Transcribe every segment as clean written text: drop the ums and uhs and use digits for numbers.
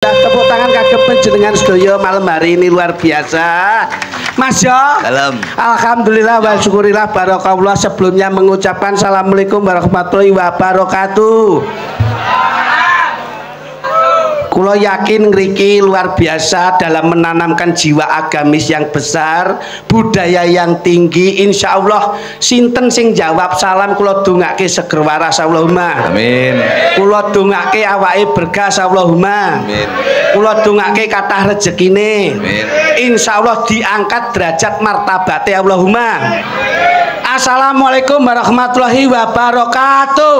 Tepuk tangan kagem panjenengan sedaya malam hari ini luar biasa. Mas yo. Dalam. Alhamdulillah wa syukurillah barakallah sebelumnya mengucapkan assalamualaikum warahmatullahi wabarakatuh. Kulo yakin ngriki luar biasa dalam menanamkan jiwa agamis yang besar, budaya yang tinggi. Insya Allah sinten sing jawab salam kulo dongake seger waras Allahumma. Amin. Kulo dongake awake berkah Allahumma. Amin. Kulo dongake kathah rezekine. Amin. Insya Allah diangkat derajat martabate Allahumma. Assalamualaikum warahmatullahi wabarakatuh.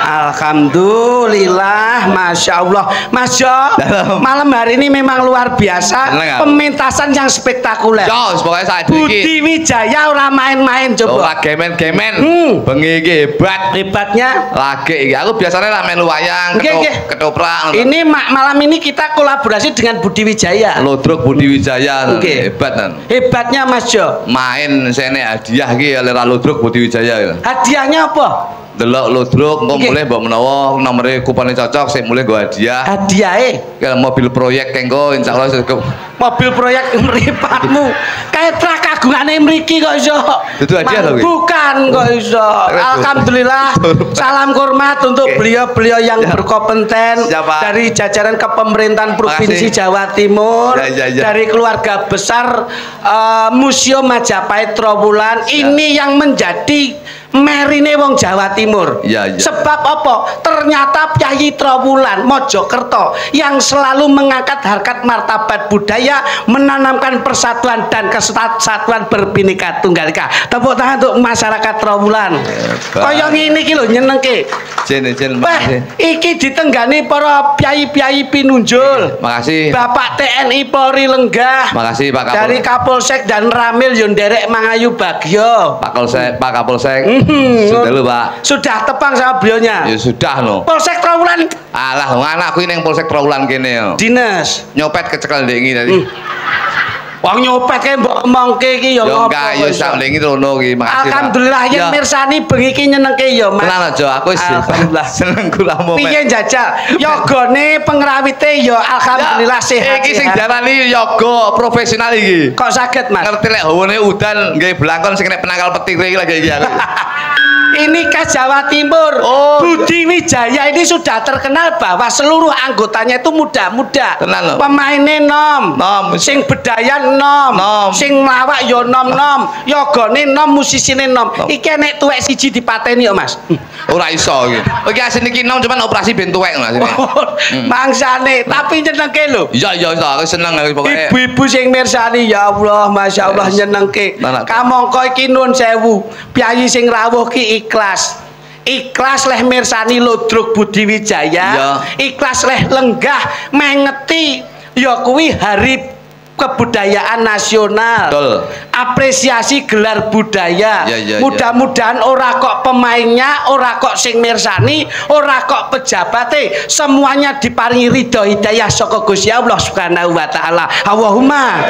Alhamdulillah, Masya Allah. Mas Jo, malam hari ini memang luar biasa. Pementasan yang spektakuler. Jos, pokoknya saat Budi Wijaya ora main-main coba. Ora gemen-gemen. Bengi iki hebat. Hebatnya Lagi iki. Aku biasanya lah main wayang, ketoprak. Ini malam ini kita kolaborasi dengan Budi Wijaya. Lodruk Budi Wijaya. Hebat kan. Hebatnya Mas Jo. Main sene hadiah iki oleh Lodruk Budi Wijaya. Hadiahnya apa? Delok Lodruk engko mulai mbok menawa nomere kupone cocok sik mulai nggo hadiah. Hadiahe mobil proyek kengko insyaallah mobil proyek mripatmu kayak truk kagungane mriki kok iso. Itu hadiah lho. Bukan kok iso. Alhamdulillah. Salam hormat untuk beliau-beliau yang berkompeten dari jajaran kepemerintahan Provinsi Jawa Timur, dari keluarga besar Museum Majapahit Trowulan. Ini yang menjadi merine wong Jawa Timur. Sebab apa? Ternyata Kyai Trowulan Mojokerto yang selalu mengangkat harkat martabat budaya, menanamkan persatuan dan kesatuan berbhinneka tunggal ika. Tepuk tangan untuk masyarakat Trowulan. Kaya ngene iki lho nyenengke. Iki ditenggani para piyai-piyai pinunjul. Makasih. Bapak TNI Polri Lenggah. Makasih Pak Kapolsek. Dari Kapolsek dan Ramil yo nderek mangayu bagyo. Pak Kapolsek. Sudah lu Pak. Sudah tepang sama beliaunya. Ya sudah no. Polsek Trowulan. Alah, anakku ini yang Polsek Trowulan kene yo. Dinas. Nyopet kecekel ndek iki tadi. Wong nyopet kae mbok omongke iki ya ngopo. Yo enggak yo sak ndek iki rono iki. Makasih. Alhamdulillah yen mirsani bengi iki nyenengke yo Mas. Tenan aja aku wis seneng kula momen. Piye njajal? Yogane pengrawite yo alhamdulillah sehat. Iki sing diarani yoga profesional iki. Kok saged Mas? Ngerti lek hawane udan nggih blangkon sing nek penangkal petir iki lagi iki aku. Ini khas Jawa Timur. Budi Wijaya ini sudah terkenal bahwa seluruh anggotanya itu muda-muda. Pemainnya nom, sing bedaya nom, sing nglawak yo nom-nom, yogane nom, musisine nom. Iki nek tuwek siji dipateni yo Mas. Ora iso iki. Iki asine iki nom cuman operasi ben tuwek Mas. Mangsane, tapi nyenengke lho. Iya aku seneng pokoke. Ibu-ibu sing mirsani ya Allah, Masya Allah nyenengke. Kamangka iki nuwun sewu. Piyai sing rawuh ki ikhlas leh mirsani Lodruk Budi Wijaya, ikhlas leh lenggah mengeti ya kuwi hari kebudayaan nasional. Apresiasi gelar budaya. Mudah-mudahan ora kok pemainnya, ora kok sing mirsani, ora kok pejabatnya, semuanya diparingi ridho hidayah saka Gusti Allah Subhanahu wa taala. Allahumma.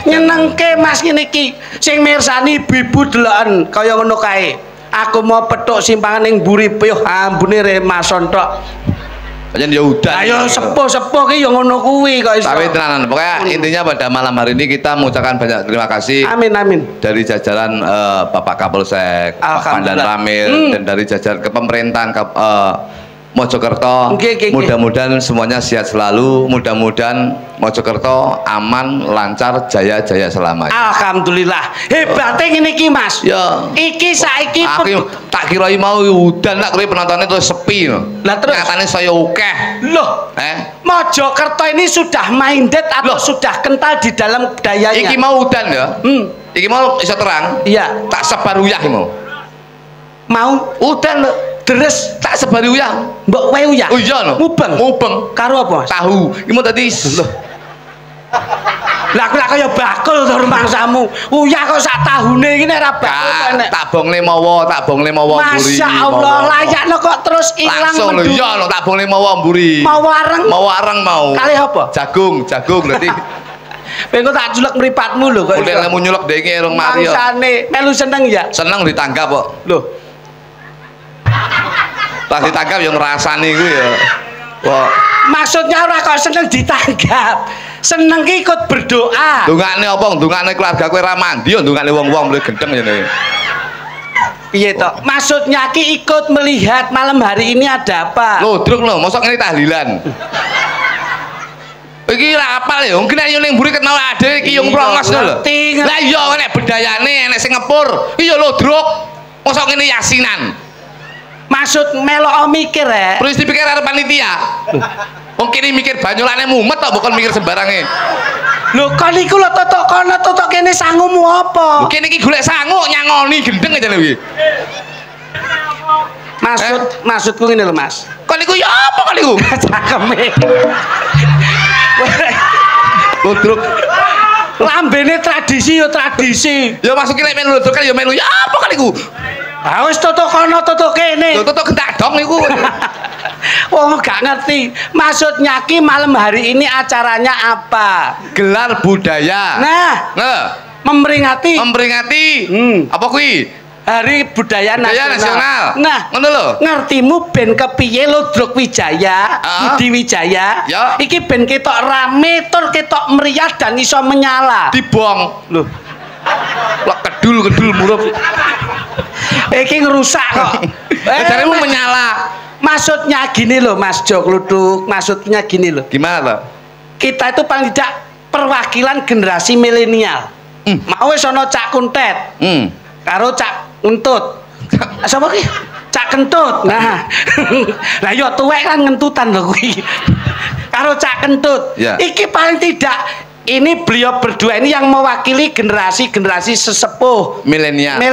Nyenengke Mas ngene iki. Sing mirsani ibu deloken kaya ngono kae. Aku mau petuk simpangan ning mburi piyuh ambune remason tok. Pancen ya udan. Ayo sepuh-sepuh ki ya ngono kuwi kok iso. Tapi tenanan, pokoknya intinya pada malam hari ini kita mengucapkan banyak terima kasih. Amin amin. Dari jajaran Bapak Kapolsek, Pak Pandan Ramil dan dari jajaran kepemerintahan Mojokerto. Mudah-mudahan semuanya sehat selalu, mudah-mudahan Mojokerto aman, lancar, jaya-jaya selamanya. Alhamdulillah. Hebatnya ngene iki Mas. Ya. Iki saiki tak kira mau udan nak kowe penontonnya terus sepi no. Lah terus nyatane saya akeh. Loh, Mojokerto ini sudah minded atau sudah kental di dalam budayanya? Iki mau udan ya. Iki mau iso terang. Iya. Tak sebar uyah mau. Mau udan lho. Terus tak sebar uyah. Mbok wae uyah. Oh iya no. Mubeng. Karo apa? Tahu. Iki mau tadi lho. Lah aku kaya bakul to rumangsamu. Uyah kok sak tahune iki nek ra bakul nek. Tak bongne mawa mburi. Masyaallah layakno kok terus ilang. Langsung lho iya no tak bongne mawa mburi. Mau areng mau. Kalih apa? Jagung berarti. Pengen tak julek mripatmu lho kok. Udah kamu nyulek dek iki rong mari yo. Mangsane melu seneng ya? Seneng ditanggap kok. Lho. Pas ditangkap yang ngerasani gue ya. Maksudnya ora kok seneng ditanggap. Seneng ki ikut berdoa. Ndongane apa? Ndongane keluarga kowe ra mandi yo ndongane wong-wong mulai gendeng ngene. Piye to? Maksudnya ki ikut melihat malam hari ini ada apa? Lho, druk lho, mosok ngene tahlilan. Iki ra apal ya, mungkin ayo ning mburi ketemu ade iki yo ngrongos lho. Lah iya nek budayane nek sing ngepur. Iya lho, druk. Mosok ngene yasinan. Maksud melok mikir ya. Terus dipikir karo panitia. Mungkin ini mikir banyolane mumet tok bukan mikir sembarange. Lho kon iku lho totok kono totok kene sangumu apa? Kene iki golek sangu nyangoni gendeng aja lho iki. Maksudku ngene lho Mas. Kon iku ya apa kon iku? Cakeme. Ludruk. Lambene tradisi yo tradisi. Ya masuki lek melu ludruk kan ya melu ya apa kon iku? Ah wis totok kono totok kene. Lho totok gentak dong niku. Oh gak ngerti. Maksudnya ki malam hari ini acaranya apa? Gelar budaya. Nah, memperingati. Apa kuwi? Hari Budaya Nasional. Nah, ngono lho. Ngertimu ben kepiye Ludruk Wijaya, Budi Wijaya? Ya. Iki ben ketok rame, tur ketok meriah dan iso menyala. Dibong. Lho. Lek kedul murup. Iki ngerusak kok. Jaremu menyala. Maksudnya gini loh Mas Jok Luduk, maksudnya gini loh. Gimana loh? Kita itu paling tidak perwakilan generasi milenial. Mau wis ana Cak Kuntet. Karo Cak Ngentut. Sapa ki? Cak Kentut. Nah. Lah yo tuwek kan ngentutan lho kuwi. Karo Cak Kentut. Ya. Iki paling tidak ini beliau berdua ini yang mewakili generasi sesepuh milenial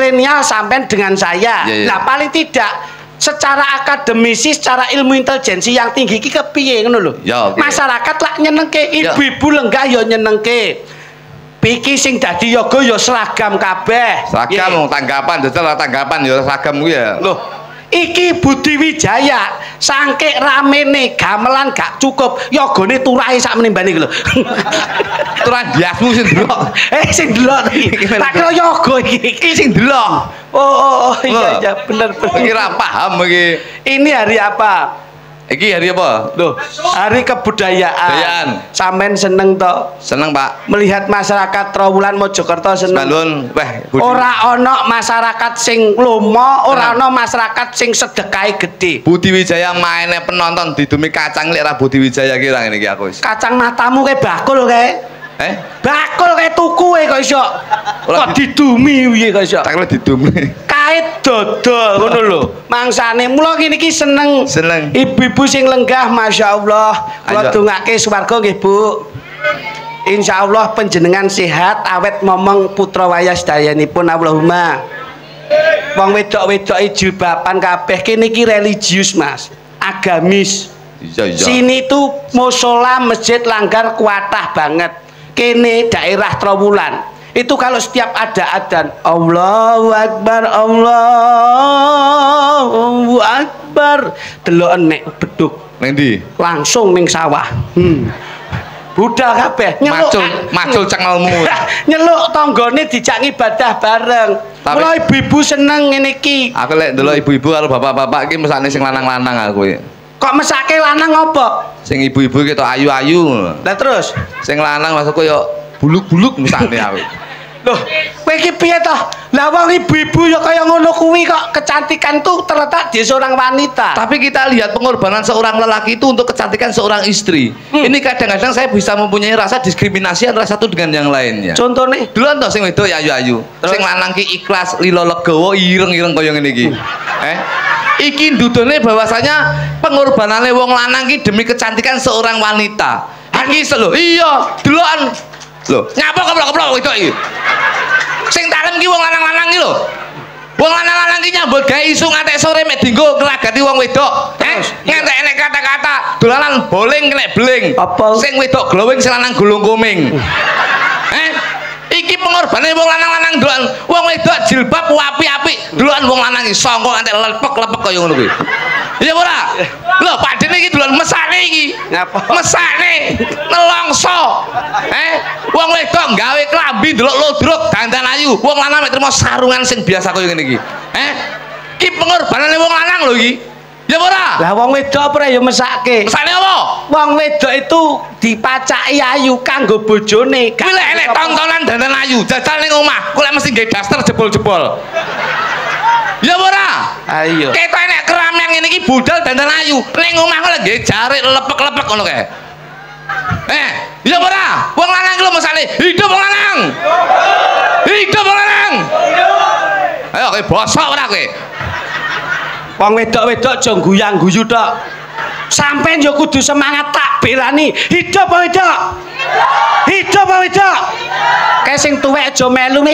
sampai dengan saya. Nah paling tidak secara akademisi, secara ilmu intelijensi yang tinggi ki kepiye ngono lho. Masyarakat lak nyenengke, ibu-ibu lenggah yo nyenengke. Iki sing dadi yoga yo seragam kabeh. Seragam tanggapan, jajal tanggapan yo seragam kuwi ya. Loh, iki Budi Wijaya sangke ramene gamelan gak cukup yogane turahe sak menimbane iki lho. Turah diasmu sing delok. Sing delok iki. Tak kira yoga iki sing delok. Oh iya bener. Iki ra paham iki. Ini hari apa? Iki hari apa? Loh, hari kebudayaan. Sampean seneng to? Seneng, Pak. Melihat masyarakat Trowulan Mojokerto seneng. Weh, ora ana masyarakat sing lomo, ora ana masyarakat sing sedekahe gede. Budi Wijaya maine penonton didumi kacang lek ra Budi Wijaya ki ra ngene iki aku wis. Kacang matamu kae bakul kae. Bakul kae tuku kok iso. Kok didumi piye kok iso? Tak lek didumi. Kae dodol ngono lho. Mangsane mula kene iki seneng. Ibu-ibu sing lenggah masyaallah. Kula dongake swarga nggih, Bu. Insyaallah panjenengan sehat awet momong putra wayah sedayanipun Allahumma. Wong wedok-wedoke jilbaban kabeh kene iki religius, Mas. Agamis. Iya. Sini tuh mushola masjid langgar kuatah banget. Kene daerah Trowulan itu kalau setiap ada adzan Allahu Akbar Allahu Akbar deloken nek beduk ning ndi? Langsung ning sawah. Budal kabeh macul cengelmu. Nyeluk tanggane dijak ibadah bareng. Mula ibu-ibu seneng ngene iki. Aku lek ndelok ibu-ibu karo bapak-bapak iki mesane sing lanang-lanang aku iki. Kok mesake lanang apa? Sing ibu-ibu ketok ayu-ayu. Lah terus sing lanang maksudku yo buluk-buluk mesane aku. Loh, kowe iki piye toh? Lah wong ibu-ibu ya kaya ngono kuwi kok kecantikan tuh terletak di seorang wanita. Tapi kita lihat pengorbanan seorang lelaki itu untuk kecantikan seorang istri. Ini kadang-kadang saya bisa mempunyai rasa diskriminasi antara satu dengan yang lainnya. Contohnya? Duluan toh sing wedok ya ayu-ayu. Sing lanang ki ikhlas, lilo legowo, ireng-ireng kaya ngene iki. Iki ndudone bahwasanya pengorbanane wong lanang ki demi kecantikan seorang wanita. Iki lho, iya, delokan. Lho, nyapa keplok-keplok wedok iki. Sing talem ki wong lanang-lanang ki lho. Wong lanang-lanang ki nyambut gawe isu ngantek sore mek dienggo nglagati wong wedok. Ngantek enek kata-kata dolanan boling kena beling. Sing wedok glowing sing lanang gulung kuming. Iki pengorbanane wong lanang-lanang dolan wong wedok jilbab apik-apik dolan wong lanang iki sangka ngantek lepek-lepek kaya ngono kuwi. Iya ora? Lho, padene iki dolan mesane iki. Ngapa? Mesane nelongso. Wong wedok gawe klambi ndelok Ludruk dandan ayu. Wong lanang mek trimo sarungan sing biasa kaya ngene iki. Iki pengorbanane wong lanang lho iki. Ya ora? Lah wong wedok ora ya mesake. Mesake apa? Wong wedok itu dipacaki ayu kanggo bojone. Kuwi lek enek tontonan dandan ayu, jajal ning omah, kok lek mesti nggawe daster jebol-jebol. Ya ora? Ayo. Ketok enek keramaian ngene iki budal dandan ayu, ning omah kok lek nggawe jarik lepek-lepek ngono kae. Ya ora? Wong lanang iki lho mesake, hidup wong lanang. Hidup wong lanang. Ayo kowe bosok ora kowe? Wong wedok-wedok aja guyang-guyu tok. Sampeyan ya kudu semangat tak belani. Hidup wong wedok. Hidup wong wedok. Kae sing tuwek aja melu.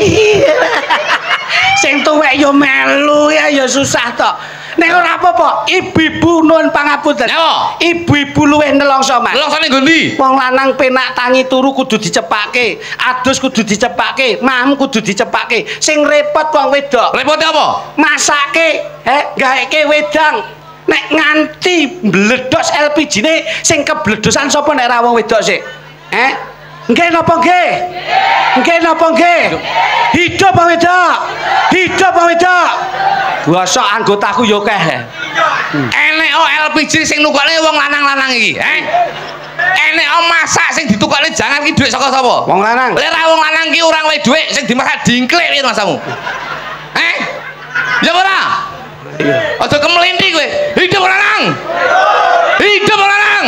Sing tuwek yo melu ya susah tok. Nek ora apa-apa, ibu-ibu nuwun pangapunten. Ibu-ibu luwih nelongso, Mas. Nelongsone nggo ndi? Wong lanang penak tangi turu kudu dicepake, adus kudu dicepake, mam kudu dicepake. Sing repot wong wedok. Repote apa? Masake, gaeke wedang. Nek nganti mbledos LPG-ne sing kebledosan sapa nek ra wong wedok sik? Nggih napa nggih? Nggih napa nggih? Hidup wong wedok. Hidup wong wedok. Bosok anggotaku yo akeh. Enek LPG sing nukokne wong lanang-lanang iki, Enek masak sing ditukokne jangan iki dhuwit saka sapa? Wong lanang. Lek ra wong lanang ki ora duwe dhuwit sing dimasak dingklik piye masamu? Ya ora? Iya. Aja kemlinti kowe. Hidup wong lanang. Hidup wong lanang.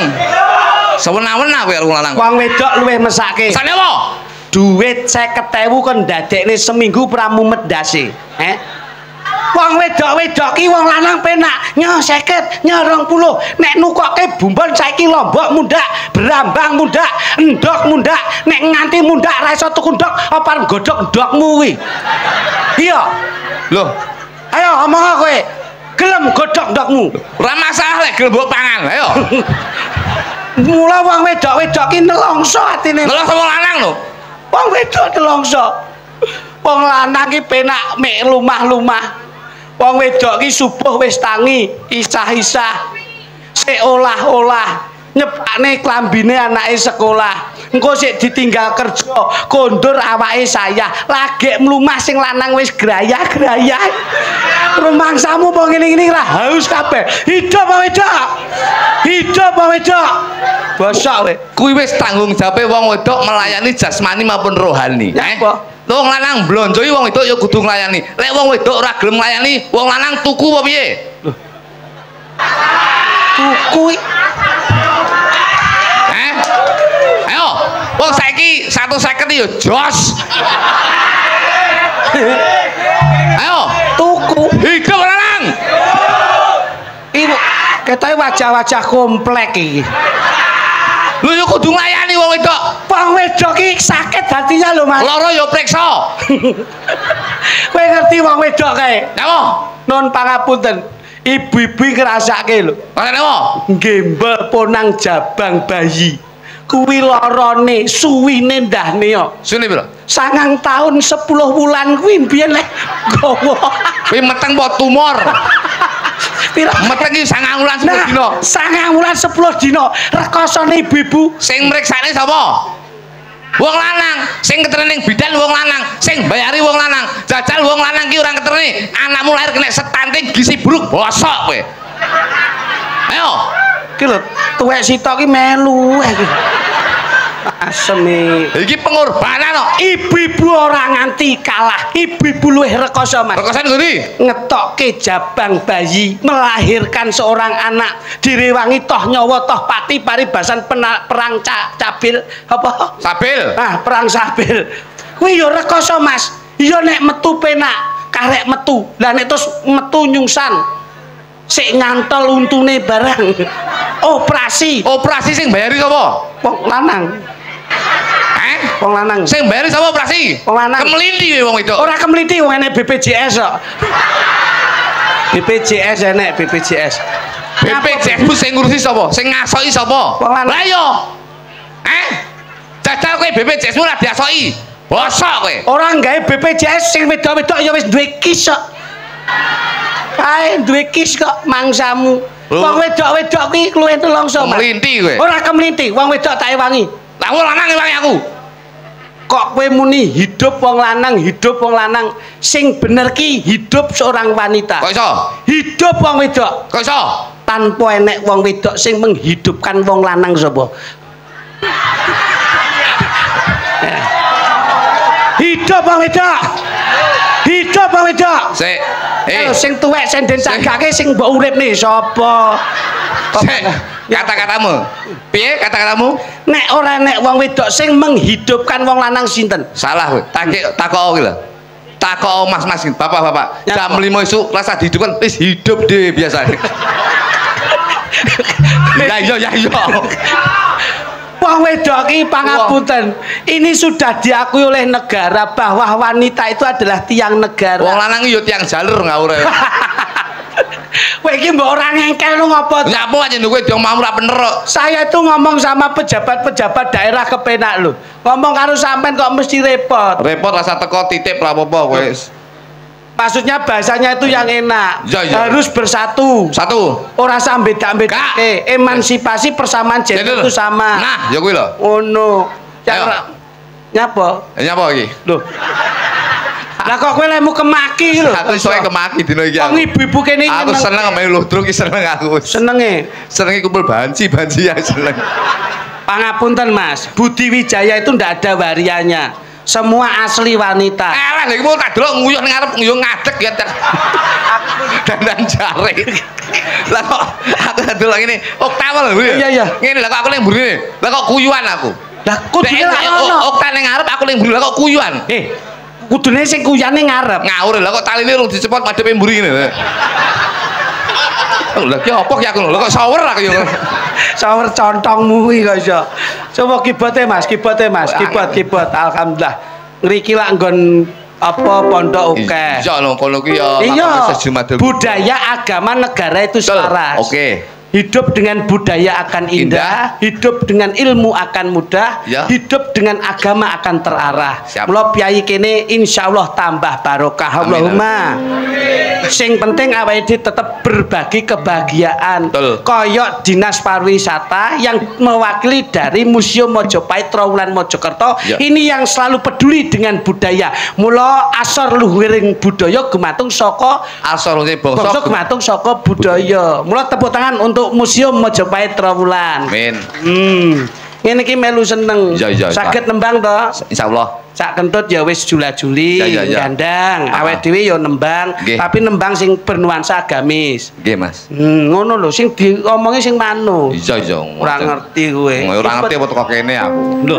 Sewena-wena kowe wong lanang. Wong wedok luwih mesake. Mesake apa? Duit 50.000 kon ndadekne seminggu pramumet ndase. Wong wedok-wedok ki wong lanang penak nyo 50 nyo 20 nek nukoke bumbon saiki lombok mundak berambang mundak endok mundak nek nganti mundak ra iso tuku ndok apa nggodhok ndokmu kuwi iya lho ayo omong kowe gelem godhok ndokmu ora masalah lek gelem mbok pangan ayo mula wong wedok-wedok ki nelongso atine nelongso wong lanang lho wong wedok nelongso wong lanang ki penak mek lumah-lumah. Wong wedok ki subuh wis tangi, isah-isah. Sik olah-olah, nyepakne klambine anake sekolah. Engko sik ditinggal kerja, kondur awake saya. Lagek mlumah sing lanang wis grayah-grayah. Rumangsamu apa ngene-ngene ra haus kabeh. Hidup wong wedok. Hidup wong wedok. Bosok kowe. Kuwi wis tanggung jawabe wong wedok melayani jasmani maupun rohani. Apa? Wong lanang blonjoi wong wedok ya kudu nglayani. Lek wong wedok ora gelem nglayani, wong lanang tuku apa piye? Tuku. Ayo, wong saiki 150 ya jos. Ayo, tuku. Hidup lanang. Ibu, ketoke wajah-wajah komplek iki. Lho ya kudu nglayani wong wedok. Wong wedok iki sakit hatinya lho, Mas. Lara ya priksa. Kowe ngerti wong wedok kae? Napa? Nun pangapunten. Ibu-ibu ngrasake lho. Napa? Gembel ponang jabang bayi. Kuwi larane suwine ndahne yo. Suwine pira? 9 tahun 10 wulan kuwi biyen lek gowo. Kuwi meteng apa tumor? Meteng iki 9 wulan 10 dina. 9 wulan 10 dina. Rekosane ibu-ibu sing mriksane sapa? Wong lanang, sing keterene bidan wong lanang, sing bayari wong lanang. Jajal wong lanang ki ora keterene, anakmu lahir kena stunting gizi buruk, bosok kowe. Ayo. Ki lho, tuwek sitok ki melu iki. Asem iki pengorbanan kok. Ibu-ibu ora nganti kalah. Ibu-ibu luwih rekoso, Mas. Rekosane ngendi? Ngetokke jabang bayi, melahirkan seorang anak, direwangi toh nyawa toh pati paribasan perang cabil apa? Sabil. Ah, perang sabil. Kuwi ya rekoso, Mas. Ya nek metu penak, karek metu. Lah nek terus metu nyungsan. Sik ngantol untune barang. Operasi. Operasi sing bayari sapa? Wong lanang. Wong lanang. Sing bayari sapa operasi? Wong lanang. Kemlinti kowe wong itu. Ora kemlinti wong enek BPJS kok. BPJS enek BPJS. BPJS ku sing ngurusi sapa? Sing ngasoki sapa? Wong lanang. Lah iya. Jajal kowe BPJS mu ora diasoki. Bosok kowe. Ora gawe BPJS sing wedok-wedok ya wis duwe kis kok. Kae duwe kis kok mangsamu. Wong wedok-wedok ki luwih nelongso. Kemlinti kowe. Ora kemlinti, wong wedok tak ewangi. Lah wong lanang ewangi aku. kok kowe muni hidup wong lanang sing bener ki hidup seorang wanita. Kok iso? Hidup wong wedok. Kok iso? Tanpa enek wong wedok sing menghidupkan wong lanang sapa? Hidup wong wedok. Hidup wong wedok. Sik. Sing tuwek sing den cagake sing mbok uripne sapa? Kata-katamu. Piye kata-katamu? Nek ora nek wong wedok sing menghidupkan wong lanang sinten? Salah kowe. Takok iki lho. Takok mas-mas bapak-bapak. Jam 5 esuk rasa dihidupkan wis hidup dhewe biasane. Ya iya. Wong wedok iki pangapunten. Ini sudah diakui oleh negara bahwa wanita itu adalah tiang negara. Wong lanang yo tiang jalur ngawure. Kowe iki mbok ora ngengkel lu ngopo? Nyapo aja kowe dong mau ora bener kok. Saya itu ngomong sama pejabat-pejabat daerah kepenak lho. Ngomong karo sampean kok mesti repot. Repot rasa teko titip ra apa-apa kowe. Maksudnya bahasanya itu yang enak. Ya. Harus bersatu. Satu. Ora sambeda-bedake. Emansipasi persamaan gender itu sama. Nah, ya kuwi lho. Ngono. Nyapa? Nyapa iki? Lho. Lah kok kowe lemu kemaki lho. Aku iso kemaki dino iki. Wong ibu-ibu kene aku seneng main ludruk iki seneng aku. Senenge kumpul banci ya seneng. Pangapunten Mas, Budi Wijaya itu ndak ada wariannya. Semua asli wanita. Lah iki mau tak delok nguyuh ning ngarep nguyuh ngadeg ya. Dandan jare. Lah kok aku delok ngene, oktawa lho. Iya. Ngene lah kok aku ning mburine. Lah kok kuyuan aku. Lah kudune ono. Okta ning ngarep aku ning mburi lah kok kuyuan. Kudune sing kuyane ngarep. Ngawur lah kok taline urung dicepot madhepe mburi ngene. Lah ki opo ki aku lho kok shower aku yo. Shower contongmu kuwi kok iso. Coba kibote Mas. Kibot. Alhamdulillah. Ngriki lak nggon apa pondok akeh. Iya lho kono ki ya budaya agama negara itu selaras. Oke. Hidup dengan budaya akan indah, hidup dengan ilmu akan mudah, hidup dengan agama akan terarah. Mula piyai kene insyaallah tambah barokah. Allahumma. Sing penting awake dhewe tetep berbagi kebahagiaan. Koyok dinas pariwisata yang mewakili dari Museum Mojopahit Trowulan Mojokerto ini yang selalu peduli dengan budaya. Mula asor luhuring budaya gumantung saka asor bangsa gumantung saka budaya. Mula tepuk tangan untuk Museum Mojopahit Trowulan. Amin. Ngene iki melu seneng. Saged nembang to? Insyaallah. Sak kentut ya wis jula-juli gandang. Awake dhewe ya nembang, tapi nembang sing bernuansa agamis. Nggih, Mas. Ngono lho sing diomongi sing manut. Iya. Ora ngerti kowe. Ora ngerti apa teko kene aku. Lho.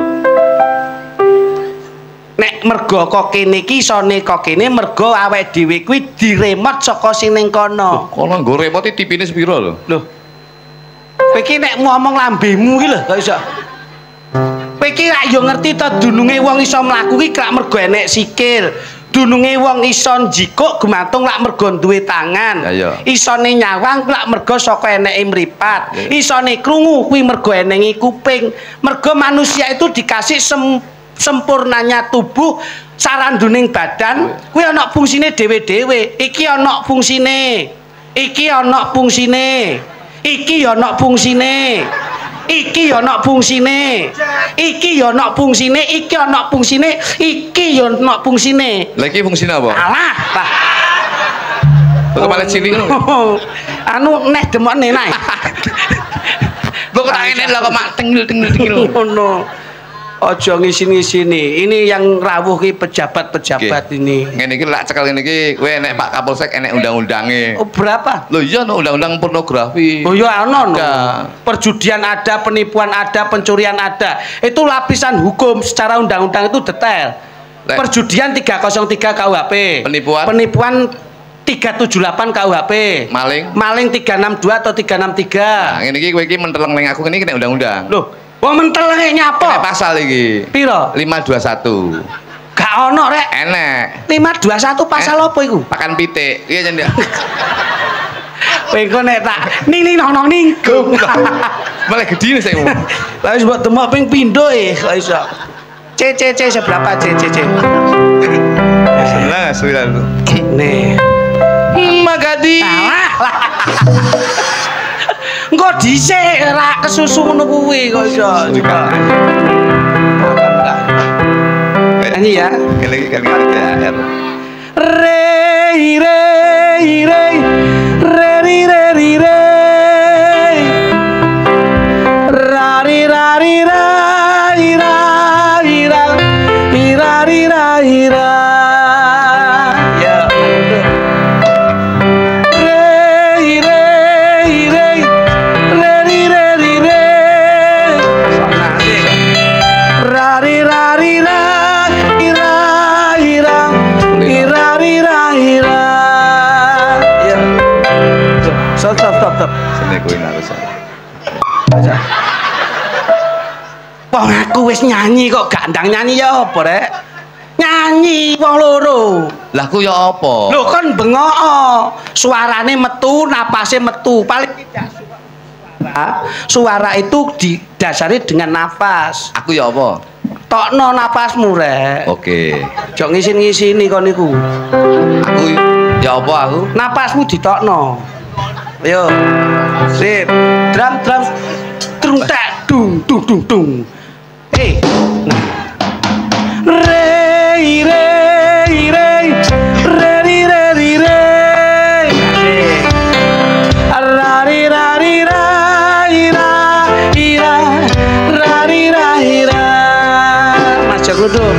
Nek mergo kok kene iki isone kok kene mergo awake dhewe kuwi diremot saka sing ning kono. Kono nggo remote tipine sepiro lho? Lho. Kowe iki nek ngomong lambemu iki lho kok iso. Kowe iki rak yo ngerti to dununge wong iso mlaku iki krak mergo enek sikil. Dununge wong iso njikuk gumantung lak mergo duwe tangan. Isone nyawang lak mergo saka eneke mripat. Isone krungu kuwi mergo enenge kuping. Mergo manusia itu dikasih sempurnanya tubuh saranduning badan kuwi ana fungsine dhewe-dhewe. Iki ana fungsine. Iki ana fungsine. Iki ana fungsine. Iki ya ana fungsine. Iki ya ana fungsine, iki ana fungsine, iki ya ana fungsine. Lah iki fungsine apa? Alah, lah. Kok paling cilik ngono. Anu neh demokne nae. Kok tak ngene lho kok mak tengil. Ngono. Aja ngisini-ngisini. Ini yang rawuh ki pejabat-pejabat ini. Ngene iki lak cekel ngene iki kowe enek Pak Kapolsek enek undang-undange. Oh, berapa? Lho iya no undang-undang pornografi. Oh iya ana no. Perjudian ada, penipuan ada, pencurian ada. Itu lapisan hukum secara undang-undang itu detail. Perjudian 303 KUHP. Penipuan 378 KUHP. Maling 362 atau 363. Nah, ngene iki kowe iki menteleng ning aku ngene iki nek undang-undang. Loh, wong menteleng nyapa? Nek pasal iki. Piro? 521. Gak ono rek. Enek. 521 pasal apa iku? Pakan pitik. Iya cendak. Kowe engko nek tak ning nong ninggung. Malah gedine sik. Lah wis mbok demok ping pindho kok iso. C seberapa C. Seneng asuran. Nih. Magadi. Engko dhisik ra kesusu ngono kuwi kok iso. nyanyi ya. Ini kan R. Re re re re re re re rari rari rai rai rai rari rai rai ya re re re re re re re rari rari rai rai rai rari rai ya stop Seni kuwi harus. Wong aku wis nyanyi kok gandang nyanyi ya apa rek? Nyanyi wong loro. Lah ku ya apa? Lho kon bengok. Suarane metu, napase metu. Paling tidak suara itu didasari dengan nafas. Aku ya apa? Tokno napasmu rek. Oke. Jok ngisin-ngisini kon niku. Aku ya apa aku? Napasmu ditokno. Ayo. Sip. Drum dung tak dung dung dung dung. Re re re re re re rari rari rai rai rari rai Mas Joko tuh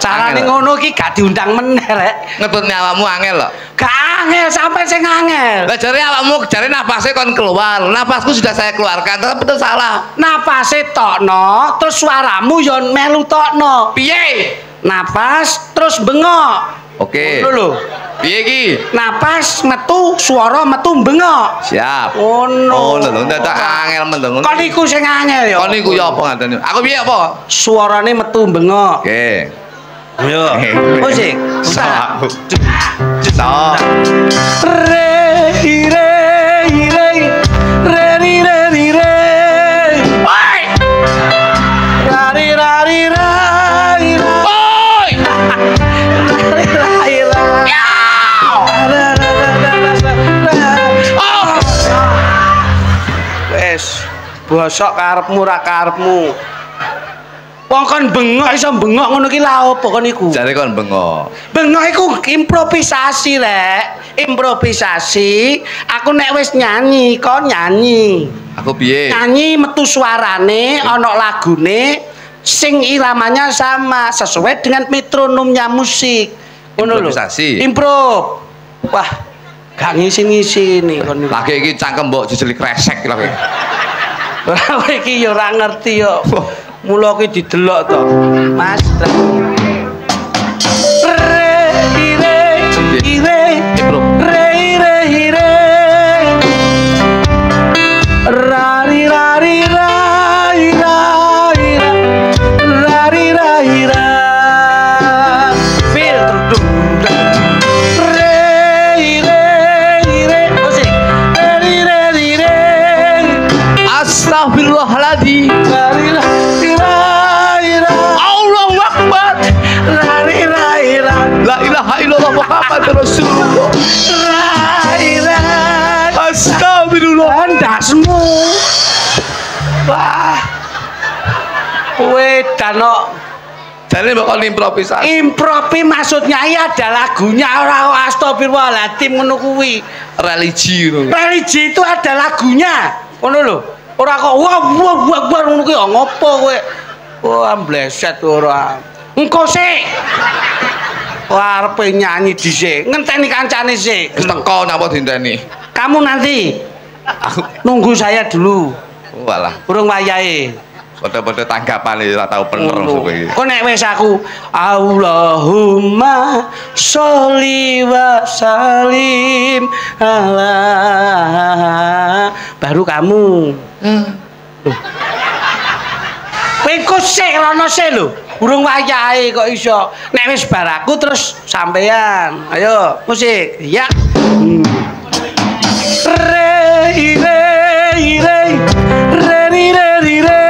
carane ngono ki gak diundang meneh rek. Ngetutne awakmu angel lho. Gak angel sampai sing angel. Lah jare awakmu jare napasnya kon keluar. Napasku sudah saya keluarkan, tapi itu salah. Napase tokno, terus suaramu yo melu tokno. Piye? Napas terus bengok. Oke. Lho. Piye iki? Napas metu, suara metu bengok. Siap. Ngono. Oh, lho dadak angel men ngono. Kon iku sing angel yo. Kon iku ya apa ngateni? Aku piye apa? Suarane metu bengok. Oke. Ayo. Musik. Stop. Re re re re re re. Oi. Rari rari rai rai. Oi. Rari rai rai. Wes, bosok karepmu ra karepmu. Wong kon bengok iso bengok ngono ki lha opo kon iku? Jare kon bengok. Bengok iku improvisasi rek. Improvisasi. Aku nek wis nyanyi, kon nyanyi. Aku piye? Nyanyi metu suarane, ana lagune sing iramanya sama sesuai dengan metronomnya musik. Ngono lho. Improvisasi. Improv. Wah, gak ngisi-ngisi nih kon. Lagi iki cangkem mbok jejeli kresek lagi. Kowe iki ya ora ngerti yo. Mula ki didelok to. Mas. Re ire ire re ire ire. Rari rari rai rai rari rai rai. Feel dum re ire ire. Musik. Re ire ire. Astagfirullahaladzim. La ilaha illallah Muhammad Rasulullah. Astagfirullah. Ndasmu. Wah. Kowe danok. Jane bakal improvisasi. Improvi maksudnya ya ada lagunya ora astagfirullahaladzim ngono kuwi. Religi ngono. Religi itu ada lagunya. Ngono lho. Ora kok wah ngono kuwi ngopo kowe. Wah mbleset ora. Engko sik. Wah arepe nyanyi dhisik. Ngenteni kancane sik. Wis teko napa dinteni? Kamu nanti. Nunggu saya dulu. Walah, Urung wayahe. padha-padha tanggapan ora tau bener kowe iki. Kok nek wis aku Allahumma sholli wa salim ala baru kamu. Kowe kok sik rono sik lho. Urung wayahe kok iso. Nek wis bar aku terus sampean. Ayo, musik. Ya. Re re re re re re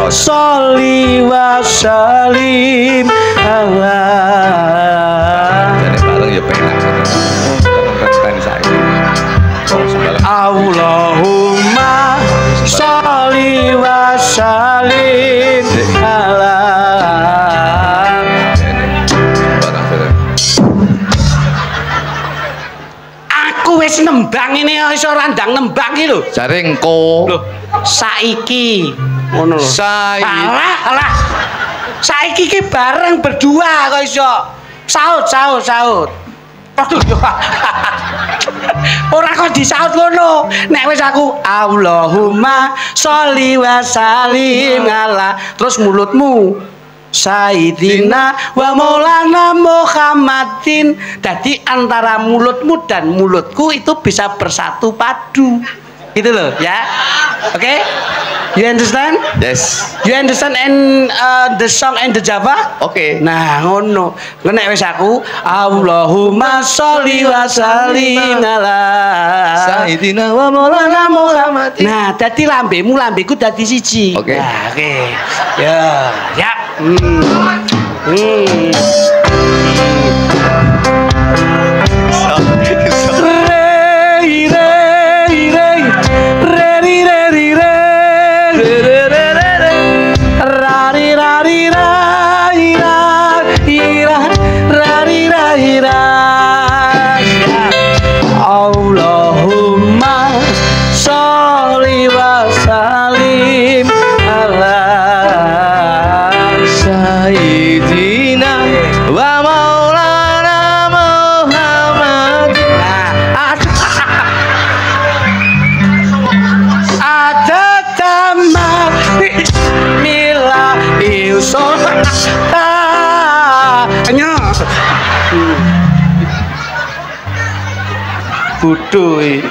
sholli wa sallim ala. Jadi bareng ya penak. Allahumma sholli wa sallim ala. Aku wis nembang ini iso randang nembang iki lho. Jare engko. Lho, saiki ngono lho. Alah. Saiki ki bareng berdua kok iso. Saut. Aduh yo. Ora kok disaut ngono. Nek wis aku Allahumma sholli wa sallim ala. Terus mulutmu Sayyidina wa Maulana Muhammadin. Jadi antara mulutmu dan mulutku itu bisa bersatu padu. Gitu loh ya. Oke? Okay? You understand? Yes. You understand the song and the Java? Oke. Okay. Nah, ngono. Nek wis aku Allahumma sholli wa sallim ala Sayyidina wa Maulana Muhammadin. Nah, dadi lambemu lambeku dadi siji. Oke. Okay. Nah, oke. Okay. Ya. Allahumma sholli wa sallim ala Sayyidina wa Maulana Muhammad. Ada tamat Bismillah Yusuf Budoi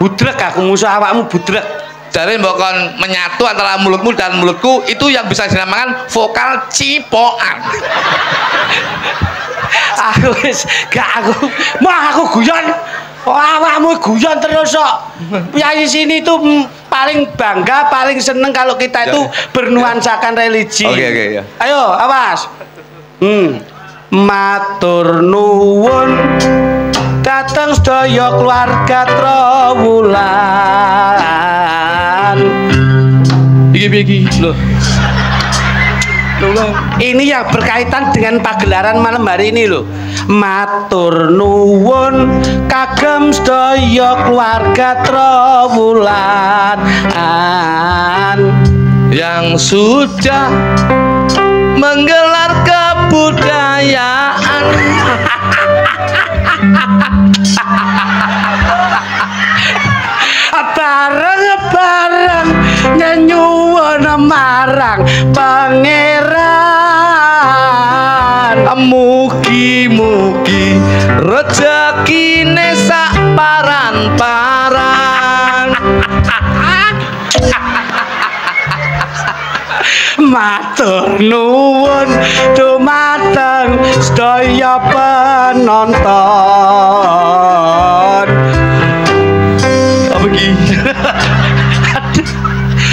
budrek aku musuh awakmu budrek. Jadi bukan menyatu antara mulutmu dan mulutku itu yang bisa dinamakan vokal cipokan. Aku wis gak aku guyon. Awakmu guyon terus kok. Piyayi sini itu paling bangga, paling seneng kalau kita itu bernuansakan religi. Oke, ya. Ayo, awas. Matur nuwun dateng sedaya keluarga Trowulan. Iki loh. Ini yang berkaitan dengan pagelaran malam hari ini loh. Matur nuwun kagem sedaya keluarga Trowulan yang sudah menggelar kebudayaan. Bareng-bareng nyuwun marang pangeran. Mugi-mugi rezekine sak paran-paran. Matur nuwun dumateng sedaya penonton. Apa iki?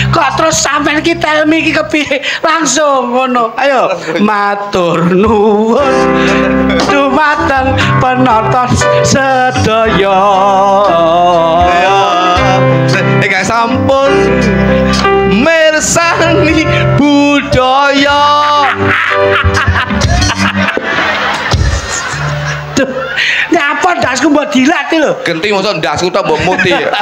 Kok terus sampean ki telmi iki kepiye? Langsung ngono. Ayo, matur nuwun dumateng penonton sedaya. Nek sampun mirsani budaya. Nyapa ndasku mbok dilat lho. Genti mosok ndasku tok mbok muti ya.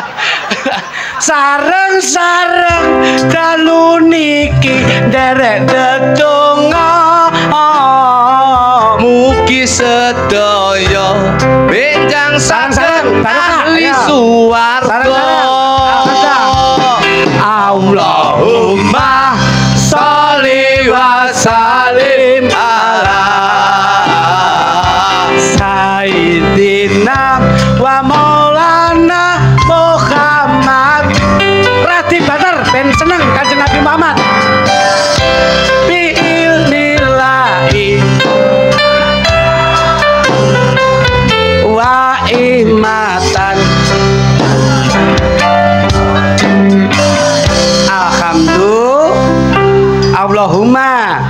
Sareng-sareng dalu niki nderek ndedonga. Mugi sedaya benjang saged ahli suwarga. Allahumma sholli wa sallim ala Sayyidina wa Maulana Muhammad. Rati Batar ben seneng Kanjeng Nabi Muhammad. Bi'ilnillahi wa imatan Lho. Allahumma.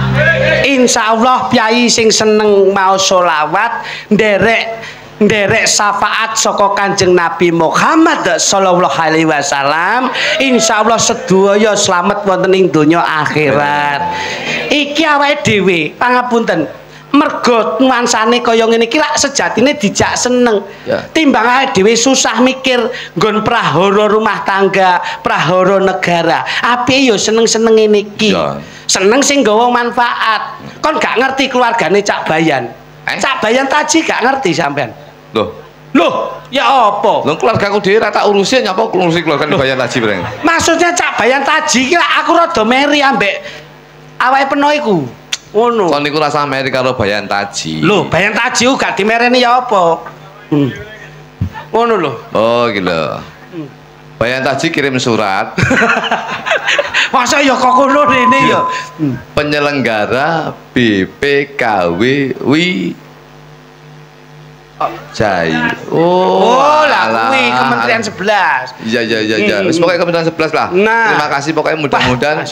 Insyaallah piyai sing seneng mau sholawat nderek syafaat saka Kanjeng Nabi Muhammad sallallahu alaihi wasallam, insyaallah sedaya slamet wonten ing donya akhirat. Iki awake dhewe pangapunten, mergo nuansane kaya ngene iki lak sejatine dijak seneng. Timbang awake dhewe susah mikir nggon prahara rumah tangga, prahara negara. Apike ya seneng-seneng ngene iki. Seneng sing nggawa manfaat. Kon gak ngerti keluargane Cak Bayan. Cak Bayan Taji gak ngerti sampean. Loh, ya apa? Lho keluargaku dhewe ra tak urusi nyapa ngurusi keluarga Bayan Taji bareng. Maksudnya Cak Bayan Taji iki aku rada meri ambek awake peno iku. Ngono. Kon niku rasa meri karo Bayan Taji. Loh, Bayan Taji gak dimereni ya apa? Ngono lho. Oh, iki lho. Bayan Taji kirim surat. Masa ya kok ngono rene ya. Penyelenggara BPKW Jaya. Oh lah kuwi Kementerian 11. Iya. Wis pokoke Kementerian 11 lah. Nah. Terima kasih pokoknya mudah-mudahan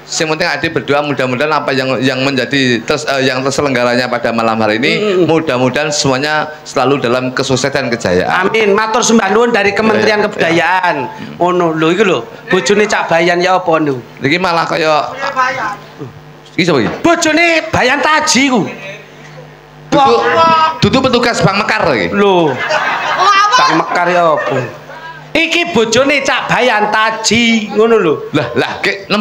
yang penting adik berdoa mudah-mudahan apa yang menjadi yang terselenggaranya pada malam hari ini mudah-mudahan semuanya selalu dalam kesuksesan dan kejayaan. Amin. Matur sembah nuwun dari Kementerian Kebudayaan. Ngono lho iki lho. Bojone Cak Bayan ya apa niku? Iki malah kaya iki sapa iki? Bojone Bayan Taji ku. Dudu petugas Bank Mekar iki. Lho. Bank Mekar ya apa? Iki bojone Cak Bayan Taji ngono lho. Lah kek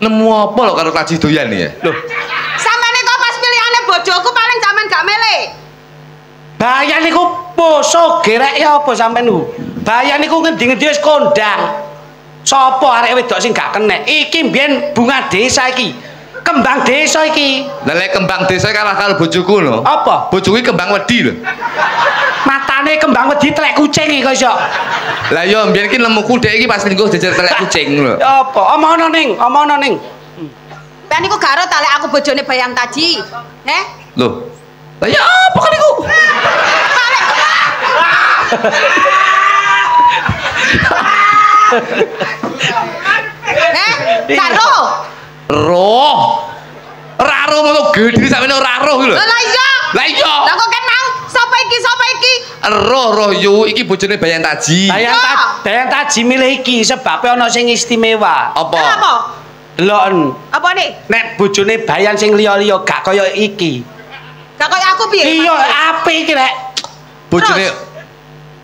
nemu apa lho karo Taji doyan ya? Loh. Sampeyan kok pas pilihane bojoku paling sampean gak milih. Bayan niku poso gerek ya apa sampean niku? Bayan niku ngendi-ngendi wis kondang. Sopo arek wedok sing gak kenek? Iki mbiyen bunga desa iki. Kembang desa iki. Lah lek kembang desa kalah karo bojoku lho. Apa? Bojoku kembang wedi lho. Matane kembang wedi telek kucing iki kok iso. Lah yo mbiyen iki nemu kudek iki pas lingkuh jejer telek kucing lho. Apa? Omono ning. Ben niku garo ta lek aku bojone Bayan Taji. Heh? Loh. Lah ya apa kan iku? Karo. Roh. Raro ngono gedhe sampeyan ora roh lho. Lah iya. Lah iya. Lah kok kenal sapa iki? Roh yu iki bojone Bayan Taji. Bayan Taji milih iki sebabnya ana sing istimewa. Apa? Apa? Deloken. Apa nih? Nek bojone Bayan sing liya-liya gak kaya iki. Gak kaya aku piye? Iya, apik iki rek.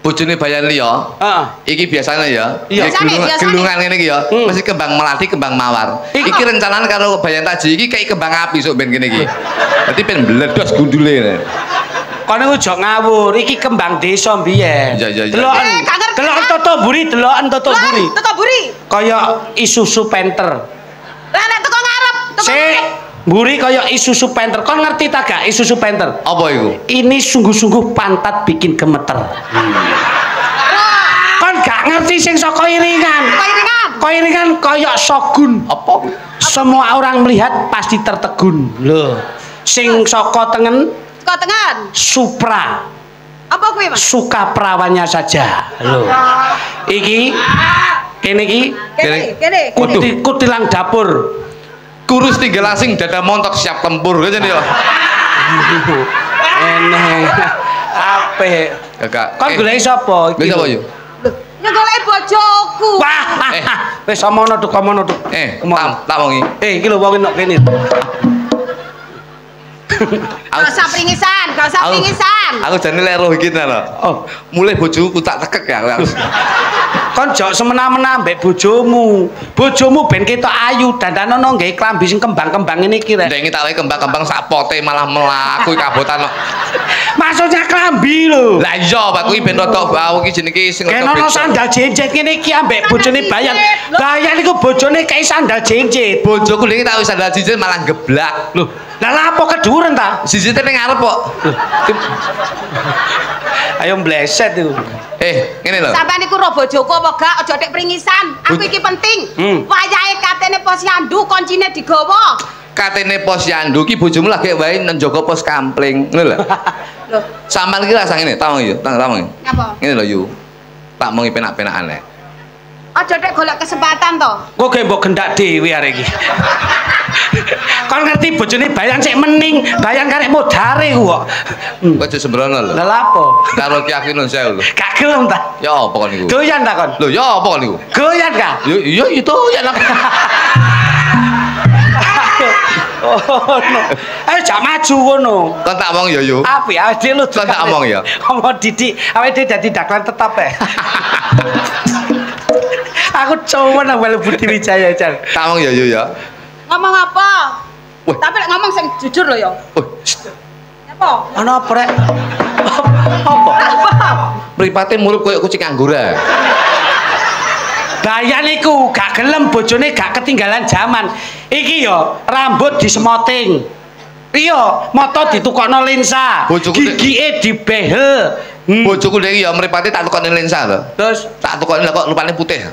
Bojone Bayan liya. Heeh. Iki biasanya ya. Gelungan ngene iki ya. Mesti kembang melati, kembang mawar. Iki rencanane karo Bayan Taji iki kayak kembang api sok ben kene iki. Dadi ben meledos gundule. Kono ojo ngawur, iki kembang desa mbiyen. Iya. Deloken Totoburi. Totoburi. Kaya Isuzu Panther. Lah nek teko ngarep, Buri kaya Isuzu Panther. Kon ngerti ta gak Isuzu Panther? Apa iku? Ini sungguh-sungguh pantat bikin gemeter. Kon gak ngerti sing saka iringan. Iringan kaya Shogun. Apa? Semua orang melihat pasti tertegun. Loh. Sing saka tengen Supra. Apa kuwi, Mas? Suka perawannya saja. Loh. Iki kene iki kutilang dapur. Kurus tinggal asing dada montok siap tempur aja nih ya. Eneh. Apik. Kakak. Kon goleki sapa iki? Goleki sapa yo? Ya goleki bojoku. Wah. Wis omono tuk. Tak wongi. Iki lho wong nok kene. Gak usah pringisan. Aku jane lek roh iki lho. Oh, mulai bojoku tak tekek ya. Kon jok semena-mena mbek bojomu. Bojomu ben ketok ayu dandanono nggae klambi sing kembang-kembang ngene iki rek. Ndek iki tak wae kembang-kembang sak pote malah melaku kabotan kok. Maksudnya klambi lho. Lah iya, Pak kuwi ben rodok bau iki jenenge sing rodok. Kenono sandal jencet ngene iki ambek bojone Bayan. Bayan iku bojone kei sandal jencet. Bojoku iki tak wis sandal jencet malah geblak. Loh, lah apa keduren ta? Jencete ning ngarep kok. Ayo mbleset itu. Ngene lho. Sampeyan iku ro bojoku apa gak? Aja tek pringisan. Aku iki penting. Wayahe katene posyandu koncine digawa. Katene posyandu ki bojomu lagi wae njaga pos kampling, ngono lho. Lho, sampean iki rasa ngene, tak yo, tak ngene. Napa? Ngene lho yu. Tak mongi penak-penakan lek. Aja dek golek kesempatan to. Kok ge mbok gendak dhewe arek iki. Kon ngerti bojone Bayan sik mening, Bayan karek modare ku kok. Kok aja sembrono lho. Lah lapo? Karo Ki Aki Nun Sewu lho. Gak gelem ta? Ya apa kon niku? Doyan ta kon? Lho ya apa kon niku? Goyan ka? Iya itu ya lah. Oh no. Ayo jak maju ngono. Kon tak omong ya yo. Api awake dhewe lho. Kon tak omong ya. Omong didik, awake dhewe dadi daklan tetap ya. Aku coba nang Bali Budi Wijaya, Jan. Tak omong ya yo ya. Ngomong apa? Wih. Tapi lek ngomong sing jujur lho ya. Oh, Apa? Ana apa rek? Apa? mripate murup koyo kucing anggora. Bayan iku gak gelem bojone gak ketinggalan zaman. Iki yo rambut disemoting. Iya, mata ditukokno lensa. Gigike dibehel. Bojoku iki ya mripate tak tukokne lensa lho. Terus tak tukokne kok rupane putih.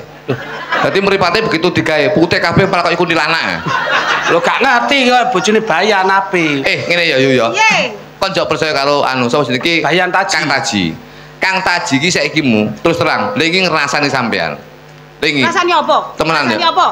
Dadi mripate begitu digawe putih kabeh malah kok iku kuntilanak. Lho gak ngerti kok bojone Bayan api. Ngene ya yo ya. Piye? Kon jok percaya karo anu sapa jenenge iki? Bayan Taji. Kang Taji. Kang Taji iki saiki mu terus terang, lha iki ngrasani sampean. Lha iki. Rasane apa? Temenan ya. Rasane apa?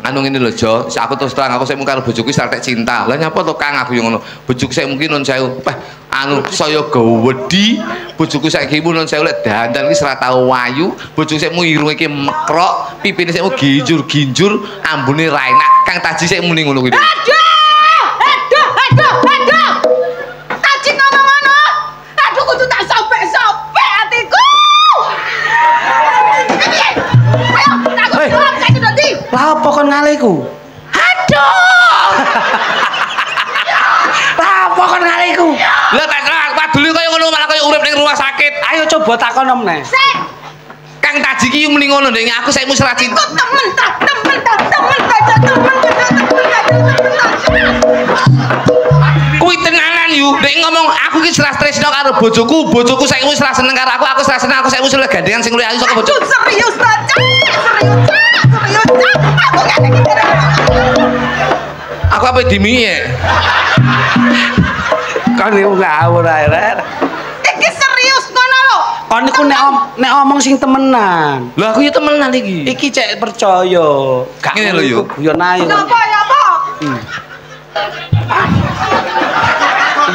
Anu ngene lho Jo, aku terus terang aku sik mung karo bojoku sartek cinta. Lah nyapa to Kang aku yo ngono. Bojoku sik mungkin Nun Sewu. Anu saya gawedi, bojoku saiki Nun Sewu lek dandan iki ora tau wayu, bojoku sik mu irunge iki mekrok, pipine sik mu ginjur-ginjur, ambune ra enak. Kang Taji sik muni ngono kuwi. Aduh! Taji ngomong ngono. Aduh kudu tak sobek-sobek atiku. Ayo, tak jawab saiki nanti. Lah apa kon ngaleku? Aduh! Lah apa kon ngaleku? Lah tak paduli kaya ngono malah kaya urip ning rumah sakit. Ayo coba takon meneh. Sik. Kang Taji ki muni ngono ndek aku saiki wis ra cinta. Temen. Kuwi tenanan yu, ndek ngomong aku ki ora tresno karo bojoku, bojoku saiki wis ora seneng karo aku ora seneng, aku saiki wis oleh gandengan sing luwih ayu saka bojoku. Serius ta, Cak? Serius, Cak? Aku gak ada kira. Aku apa dimiye? Kon niku ngawur ae rek. Iki serius ngono lho. Kon niku nek omong sing temenan. Lho aku ya temenan iki. Iki cek percaya. Gak ngene lho yo. Guyon ae. Ya apa?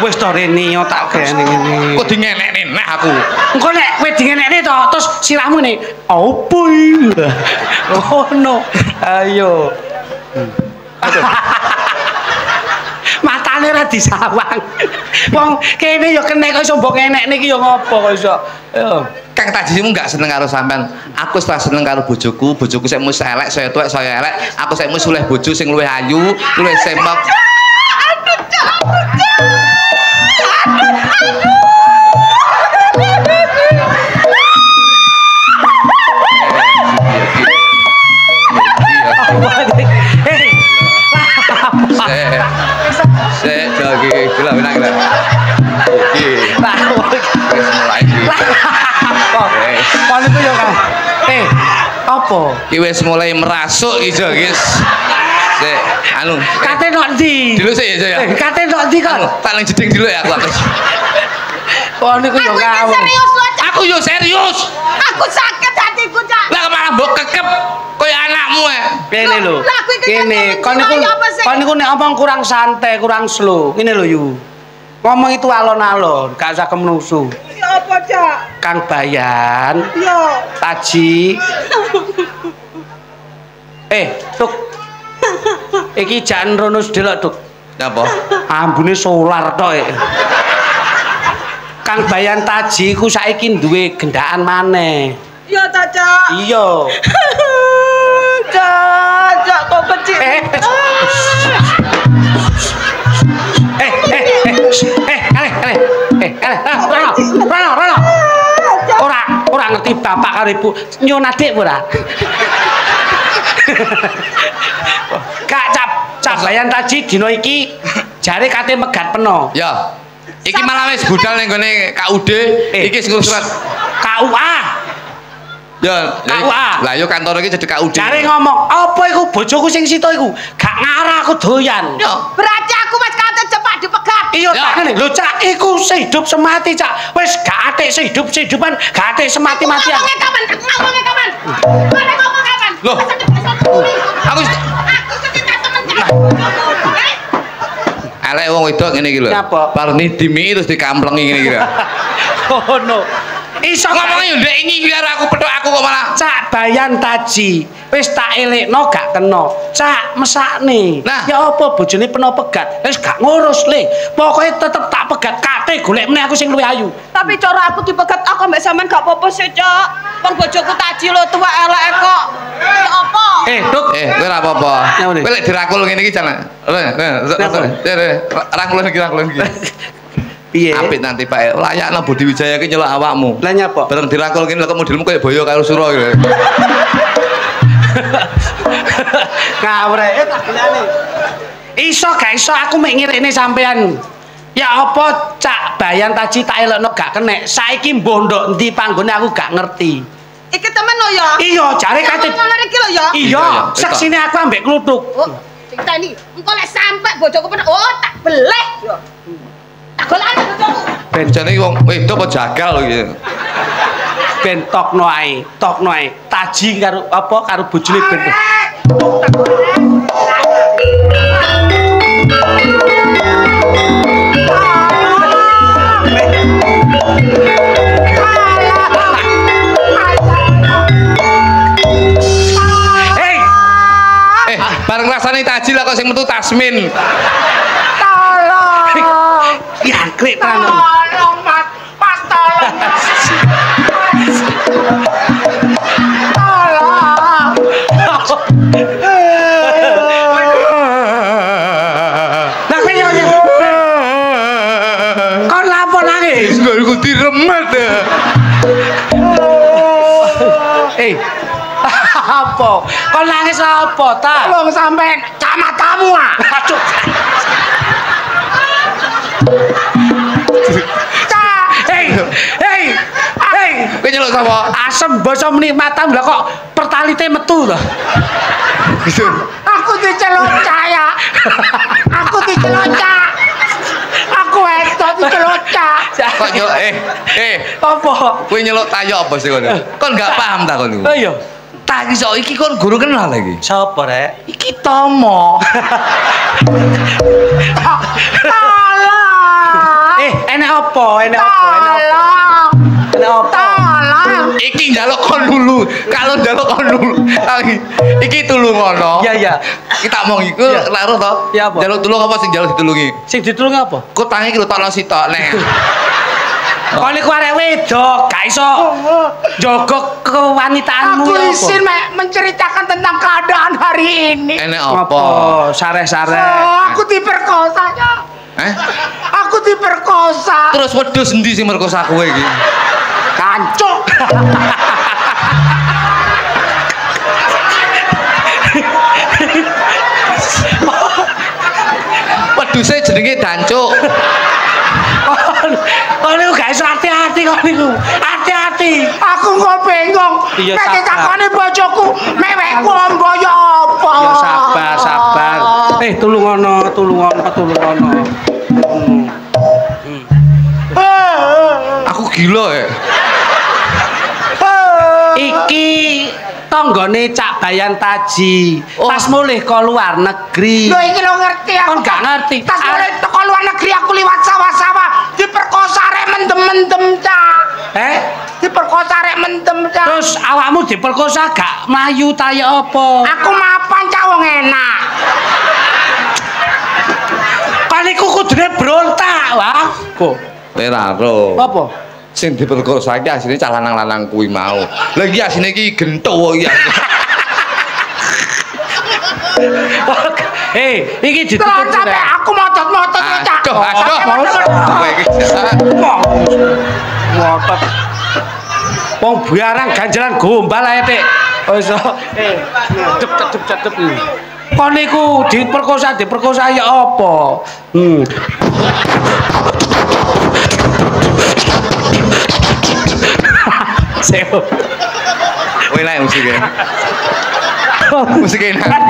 Wis to rene yo tak kene ngene. Kok dingenekne nah aku. Engko nek kowe dingenekne to terus sirahmu ne opo iki? Ngono. Ayo. Aduh. Matane ra disawang. Wong kene yo kenek kok iso mbok ngenekne iki yo ngopo kok iso. Yo. Kang Taji mu gak seneng karo sampean. Aku ora seneng karo bojoku. Bojoku sik wis elek, saya tuwek, saya elek. Aku sik wis oleh bojo sing luwih ayu, luwih sembok. Aduh, Cak. Sik jagi gila menang gila. Iki. Wis mulai iki. Kon iku yo kan. Apa? Iki wis mulai merasuk iki guys. Sik, anu. Kate nok ndi? Dulu sik ya. Kate nok ndi kon? Tak nang jeding dulu ya aku. Kon niku yo ngawur. Serius lho, Cak. Aku yo serius. Aku sakit hatiku, Cak. Lah malah mbok kekep koyo anakmu ae. Kene lho. Kene kon niku nek omong kurang santai, kurang slow. Ngene lho yu. Ngomong itu alon-alon, gak usah kemenusu. Ya apa, Cak? Kang Bayan, Ya. Taji. Tuk. Iki jan rono delok, Tuk. Napa? Ambune solar tok. Kang Bayan Taji ku saiki duwe gendaan maneh. Ya ta, Cak. Iya. Cak kok becik. Rono. Ora ngerti bapak karo ibu. Nyun adik ora? Kak Cap Bayan Taji dina iki jare kate megat peno. Ya. Iki malah wis budal ning gone KUD. Iki sing surat KUA. Ya, KUA. Lah yo kantor iki jadi KUD. Jare ngomong, "Apa iku bojoku sing sito iku? Gak ngarah aku doyan." Yo. Berarti aku wis kate cepat dipegat. Iya tak ngene. Lho Cak, iku sehidup semati Cak. Wis gak atik sehidup-sehidupan, gak atik semati-matian. Ngomongnya kapan? Ngomongnya kapan? Loh. Aku elek wong wedok ngene iki lho. Parni dimi terus dikamplengi ngene iki lho. Oh no. Iso ngomong yo ndek iki biar aku petuk aku kok malah Cak Bayan Taji. Wis tak elekno gak kena. Cak mesakne. Nah. Ya apa bojone peno pegat. Wis gak ngurus le. Pokoke tetep tak pegat kate golek meneh aku sing luwih ayu. Tapi cara aku dipegat aku mbek sampean gak apa-apa sih, Cak. Wong bojoku Taji lho tuwa elek kok. Ya apa? Duk. Kowe ora apa-apa. Kowe lek dirakul ngene iki jangan. Rangkulan iki. Piye? Apik nanti Pak. Layakno Budi Wijaya ki nyelok awakmu. Lah nyapa? Bareng dirakul kene kok modelmu koyo boyo karo sura gitu. Kawreke tak gelane. Iso gak iso aku mek ngirene sampean. Ya apa Cak Bayan Taji tak elokno gak kenek. Saiki mbuh ndok endi panggone aku gak ngerti. Iki temen lho ya. Iya, jare kate. Iki lho ya. Iya, saksine aku ambek kluthuk. Oh, cerita ini. Engko lek sampe bojoku pernah tak beleh ya. Tak golane bojoku. Ben jane wong wedok apa jagal lho iki. Ben tokno ae. Taji karo apa karo bojone ben. Bareng rasane Taji lah kok sing metu Tasmin. Tolong. Ya klik tenan. Tolong Mas tolong. Tolong. Lah kaya kon lapo nangis? Nggo diremet. Apa? Kon nangis apa ta? Tolong sampean cak matamu ah. Aduh. Hei. Kowe nyeluk sapa? Asem basa menikmatan lah kok pertalite metu to. Aku diceluk caya. Aku diceluk cak. Aku wedok diceluk cak. Kok nyeluk Apa? Kowe nyeluk tayo apa sih kono? Kon gak paham ta kono? Oh iya. Tak iso iki kon guru kenal lagi. Sapa rek? Iki Tomo. Enek apa? Enek apa? Iki njaluk kon dulu. Kalau njaluk kon dulu. Iki tulung ngono. Iya. Kita omong iku laro to. Ya apa? Njaluk tulung apa sing njaluk ditulungi? Sing ditulung apa? Kok tangi iki lho tokno sitok nek. Kon iku arek wedok, gak iso jaga kewanitaanmu. Aku izin menceritakan tentang keadaan hari ini. Enek apa? Sareh-sareh. Aku diperkosa, Cak. Aku diperkosa. Terus wedhus endi sing merkosa kowe iki? Kancuk. Wedhuse jenenge Dancuk. Kon niku gak iso hati-hati kon niku. Hati-hati. Aku kok bingung. Nek ditakoni bojoku, mewekku omboyo apa? Ya sabar. Tulungono. Aku gila ya. Iki tanggane Cak Bayan Taji. Pas mulih ke luar negeri. Lho iki lho ngerti aku. Kon gak ngerti. Pas mulih teko luar negeri aku liwat sawah-sawah diperkosa rek mendem-mendem, Cak. Diperkosa rek mendem, Cak. Terus awakmu diperkosa gak mlayu ta ya apa? Aku mapan, Cak, wong enak. Kan iku kudune brontak, wah. Kok Teraro. apa? Sing diperkosa iki asline cah lanang-lanang kuwi mau. Lah iki asline iki gento iki. Iki ditutup sampe aku motot-motot Cak. Aduh. Kowe iki. Motot. Wong biarang ganjalan gombal ae, Tik. Wis cedep. Kon niku diperkosa ya apa? Sewa. Kowe lek musiknya. Musiknya enak.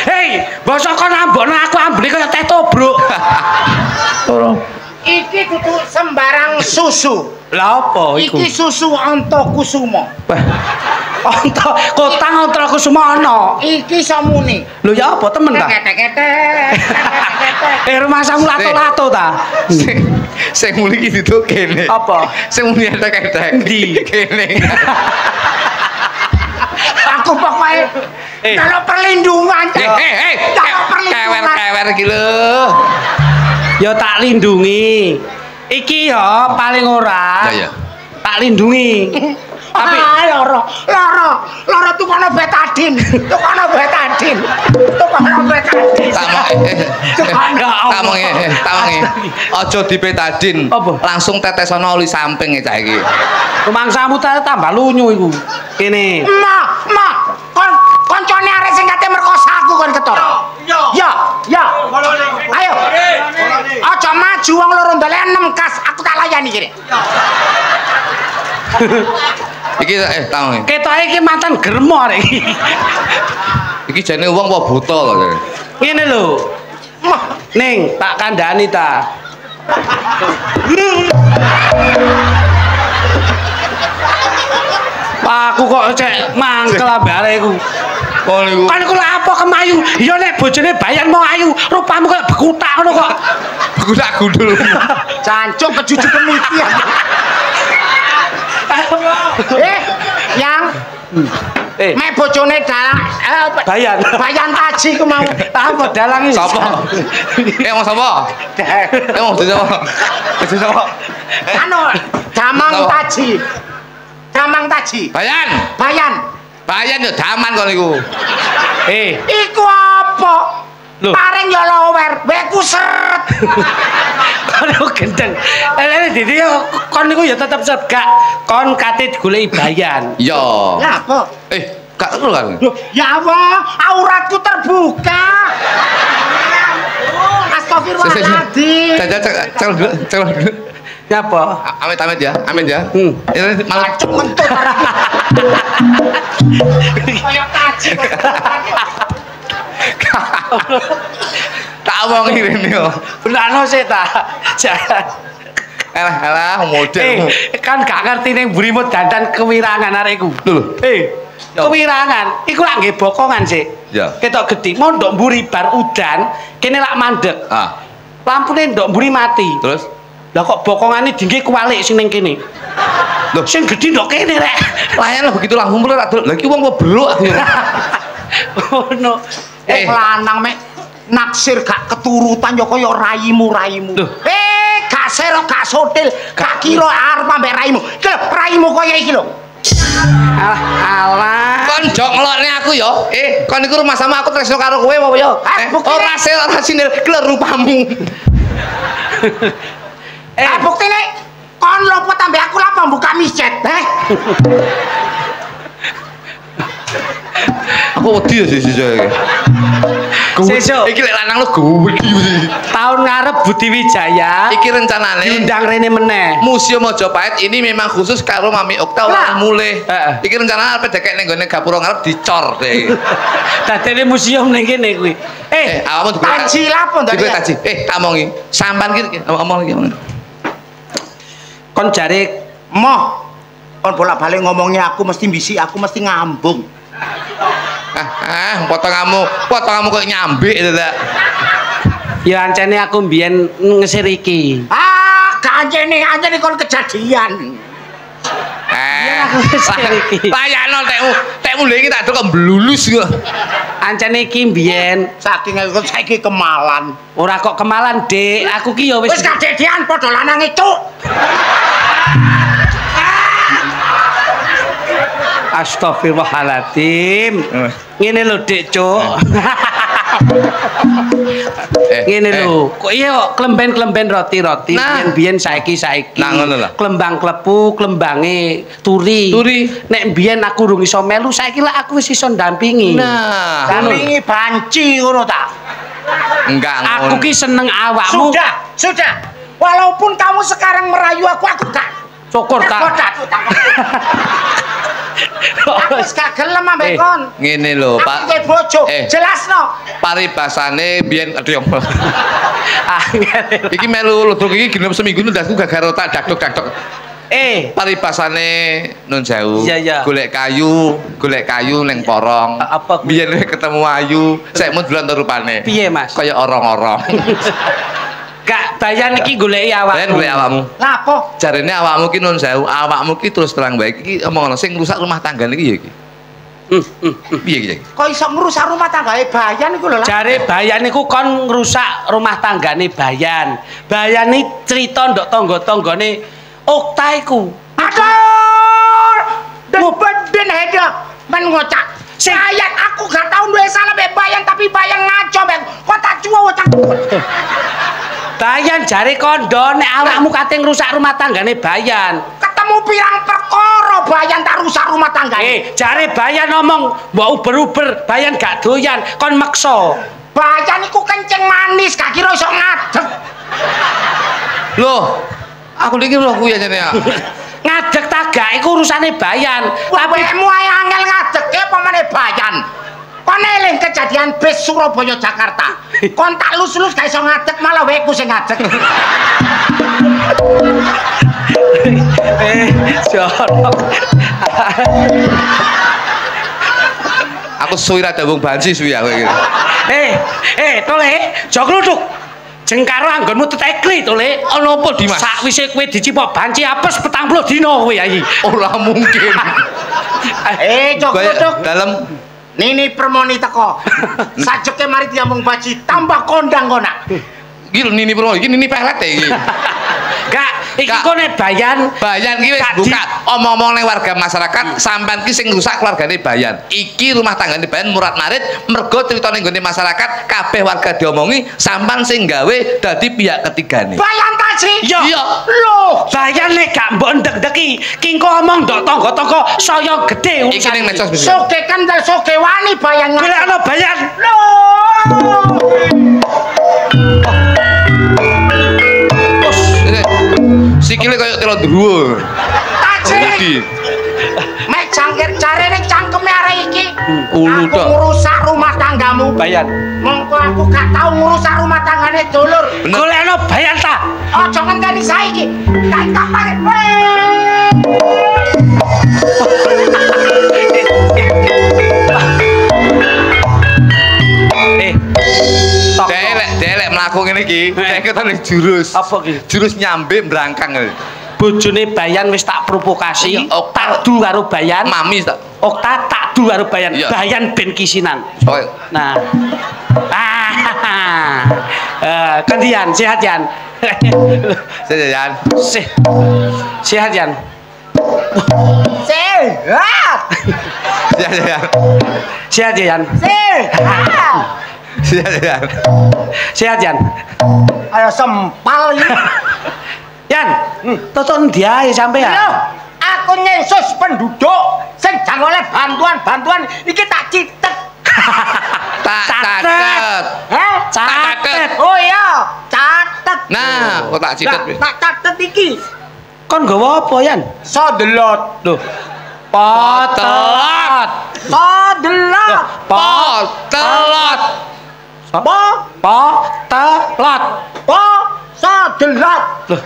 Hei, bosok kon ambokno aku ambune kaya teh tobruk. Iki kudu sembarang susu. Lah apa iku? Iki susu Antakusuma. Onto, kotang Antakusuma ana. Iki samune. Lho ya apa temen ta? Rumah samu lato-lato ta? Sing muni iki duduk kene. Apa? Sing muni etek-etek. Ndi? Kene. Aku pokoke kalau perlindungan. Kalau perlindungan. Kewer iki lho. Ya tak lindungi. Iki ya paling ora. Ya. Tak lindungi. Tapi loro tukono betadin. Tamongi. Aja dibetadin. Langsung tetesono oli samping cah iki. Rumangsamu tambah lunyu iku. Kene. Ma, koncone arek sing kate merkosa aku kon ketor. Ya. Ayo. Aja maju wong loro ndalen 6 kas, aku tak layani kene. Iki tahu. Ketoke iki mantan germo arek iki. Iki jane wong apa buta to. Ngene lho. Ning tak kandhani ta. Aku kok cek mangkel ambek arek iku. Kan iku lha apa kemayu? Ya nek bojone bayan mau ayu, rupamu kaya bekutak ngono kok. Bekutak gundul. Cancuk kejujukan iki. Yang mek bojone dalang bayan taji ku mau. Apa dalang iki? Sapa? Wong sapa? Wong sapa? Anu, Damang taji. Bayan yo daman kon iku. Iku apa? Paring ya lower, beku seret. Kono gendeng. Lha dadi kon niku ya tetep segak kon kate digoleki bayan. Iya. Lah apa? Gak ngono kan. Ya Allah, auratku terbuka. Astagfirullahaladzim. Cek dulu. Ya apa? Amit ya. Ini malah mentut. Kayak taji. Tak omong ngene yo. Benakno sik ta. Alah model. Kan gak ngerti ning burimut dandan kewirangan arekku. Lho. Kewirangan iku lak nggih bokongan sik. Ya. Ketok gedhi mondok mburi bar udan, kene lak mandeg. Lampune ndok mburi mati. Terus lah kok bokongane dingge kualik sing ning kene. Lho, sing gedhi ndok kene rek. Layan lah begitu langsung mulai tak delok. Lah iki wong kok beluk aku. Ono. Lanang mek naksir gak keturutan ya kaya raimu. Gak serok gak sotil, gak kira arep ambek raimu. Iki lho, raimu kaya iki lho. Alah. Kon jok ngelokne aku ya. Kon iku rumah sama aku tresno karo kowe apa ya? Ora sinil gelem rupamu. Buktine kon lopot ambek aku lah pembuka micet, Aku wedi ya sesuk. Sesuk. Iki lek lanang lu gede. Tahun ngarep Budi Wijaya. Iki rencanane diundang rene meneh. Museum Majapahit ini memang khusus karo Mami Okta ora mulih. Iki rencanane arep dekek ning gone gapura ngarep dicor deh. Dadene museum ning kene kuwi. Awakmu taji lapon tadi. Taji. Tak omongi. Sampan ki omong iki. Kon jare moh kon bolak-balik ngomongnya aku mesti bisik, aku mesti ngambung. Potonganmu kok nyambik itu tak? Ya ancene aku mbiyen ngesir iki. Gak ancene kon kejadian. Layakno tekmu lho iki tak dok mblulus kok. Ancene iki mbiyen saking saiki kemalan. Ora kok kemalan, Dik. Aku ki ya wis kadedean padha lanang itu. Astagfirullahaladzim. Ngene lho Dik Cuk. Ngene lho, kok iya kok klemben-klemben roti-roti biyen saiki. Nah ngono lah. Klembang klepu, klembange turi. Nek biyen aku urung iso melu, saiki lah aku wis iso ndampingi. Nah, ndampingi banci ngono ta. Enggak ngono. Aku ki seneng awakmu. Sudah. Walaupun kamu sekarang merayu aku gak. Syukur tak. Aku gak gelem ambek kon. Ngene lho, Pak. Aku bojo, jelasno. Paribasane biyen aduh. Iki melu ludruk iki genep seminggu ndasku gagar otak dakdok-dakdok. Paribasane Nun Sewu. Golek kayu ning porong. Biyen ketemu ayu, sek mundulan to rupane. Piye, Mas? Kaya orong-orong. Gak bayan iki goleki awakmu. Bayan golek awakmu. Lah apa? Jarene awakmu ki Nun Sewu, awakmu ki terus terang bae iki omongno sing ngrusak rumah tanggane iki ya iki. Piye iki? Kok iso ngrusak rumah tanggae Bayan iku lho. Jare Bayan iku kon ngrusak rumah tanggane Bayan. Bayan iki crita ndok tangga-tanggane Okta iku. Aduh! Beden hedok men ngocak. Bayan aku gak tau duwe salah mbek Bayan tapi Bayan ngaco mbek. Kok tak cuwo tak. Bayan jare kondo nek awakmu kate ngrusak rumah tanggane Bayan. Ketemu pirang perkara Bayan tak rusak rumah tanggane. Jare Bayan ngomong mbok uber-uber, Bayan gak doyan, kon meksa. Bayan iku kencing manis, gak kira iso ngadeg. Loh, aku iki lho kuwi jane ya. Ngadeg tagak iku urusane Bayan. Tapi mu ae angel ngadege apa meneh Bayan. Kon eling kejadian bis Surabaya Jakarta. Kon tak lus-lus gak iso ngadeg malah weku sing ngadeg. Jorok. Aku suwi ra dabung banci suwi aku iki. Tole, aja kluduk. Jeng karo anggonmu tetekli tole. Ana apa Dimas? Sakwise kowe dicipok banci apes 40 dina kowe ayi. Ora mungkin. Cok dalem Nini Permoni teko. Sajeke mari diambung baji tambah kondang konak. Iki lho Nini Permoni, iki Nini pelet iki. Gak, iki kone Bayan ki wis buka omong-omong ning warga masyarakat, sampean ki sing rusak keluargane Bayan. Iki rumah tanggane Bayan murat-marit mergo critane nggone masyarakat kabeh warga diomongi sampean sing gawe dadi pihak ketigane. Bayan ta sih? Iya. Loh, Bayan nek gak mbok ndek-ndeki, ki engko omong ndok tangga-tangga saya gede iki ning medsos bisa. soge kan dal soge wani Bayan. Golekno Bayan. Loh. Sikile kaya telo druwo. Tajik. Mek jangkir jarene cangkeme arek iki. Ulu Aku tok. ngrusak rumah tanggamu. Bayan. Mongko aku gak tau ngrusak rumah tanggane dulur. Golekno Bayan ta. Aja ngenteni saiki. Tak kapan. Delek mlaku ngene iki, nek ketane jurus. Apa ki? Jurus nyambe mbrangkang. Bojone Bayan wis tak provokasi, tak du karo Bayan. Mami tak. Okta tak du karo Bayan. Bayan ben kisinan. Nah. Kandian sehat Yan. Sehat Yan. Sehat Yan. Sehat. Sehat Yan. Sehat Yan. Ayo sempal iki. Yan, toton dia sampe ya. Aku nyensus penduduk sing jang oleh bantuan iki tak citet. Catet. Catet. Oh iya, catet. Nah, kok tak citet wis. Tak catet iki. Kon nggawa apa Yan? Sodelot. Loh. Potelot. Sodelot. Potelot. Potelot. Sodelot. Loh.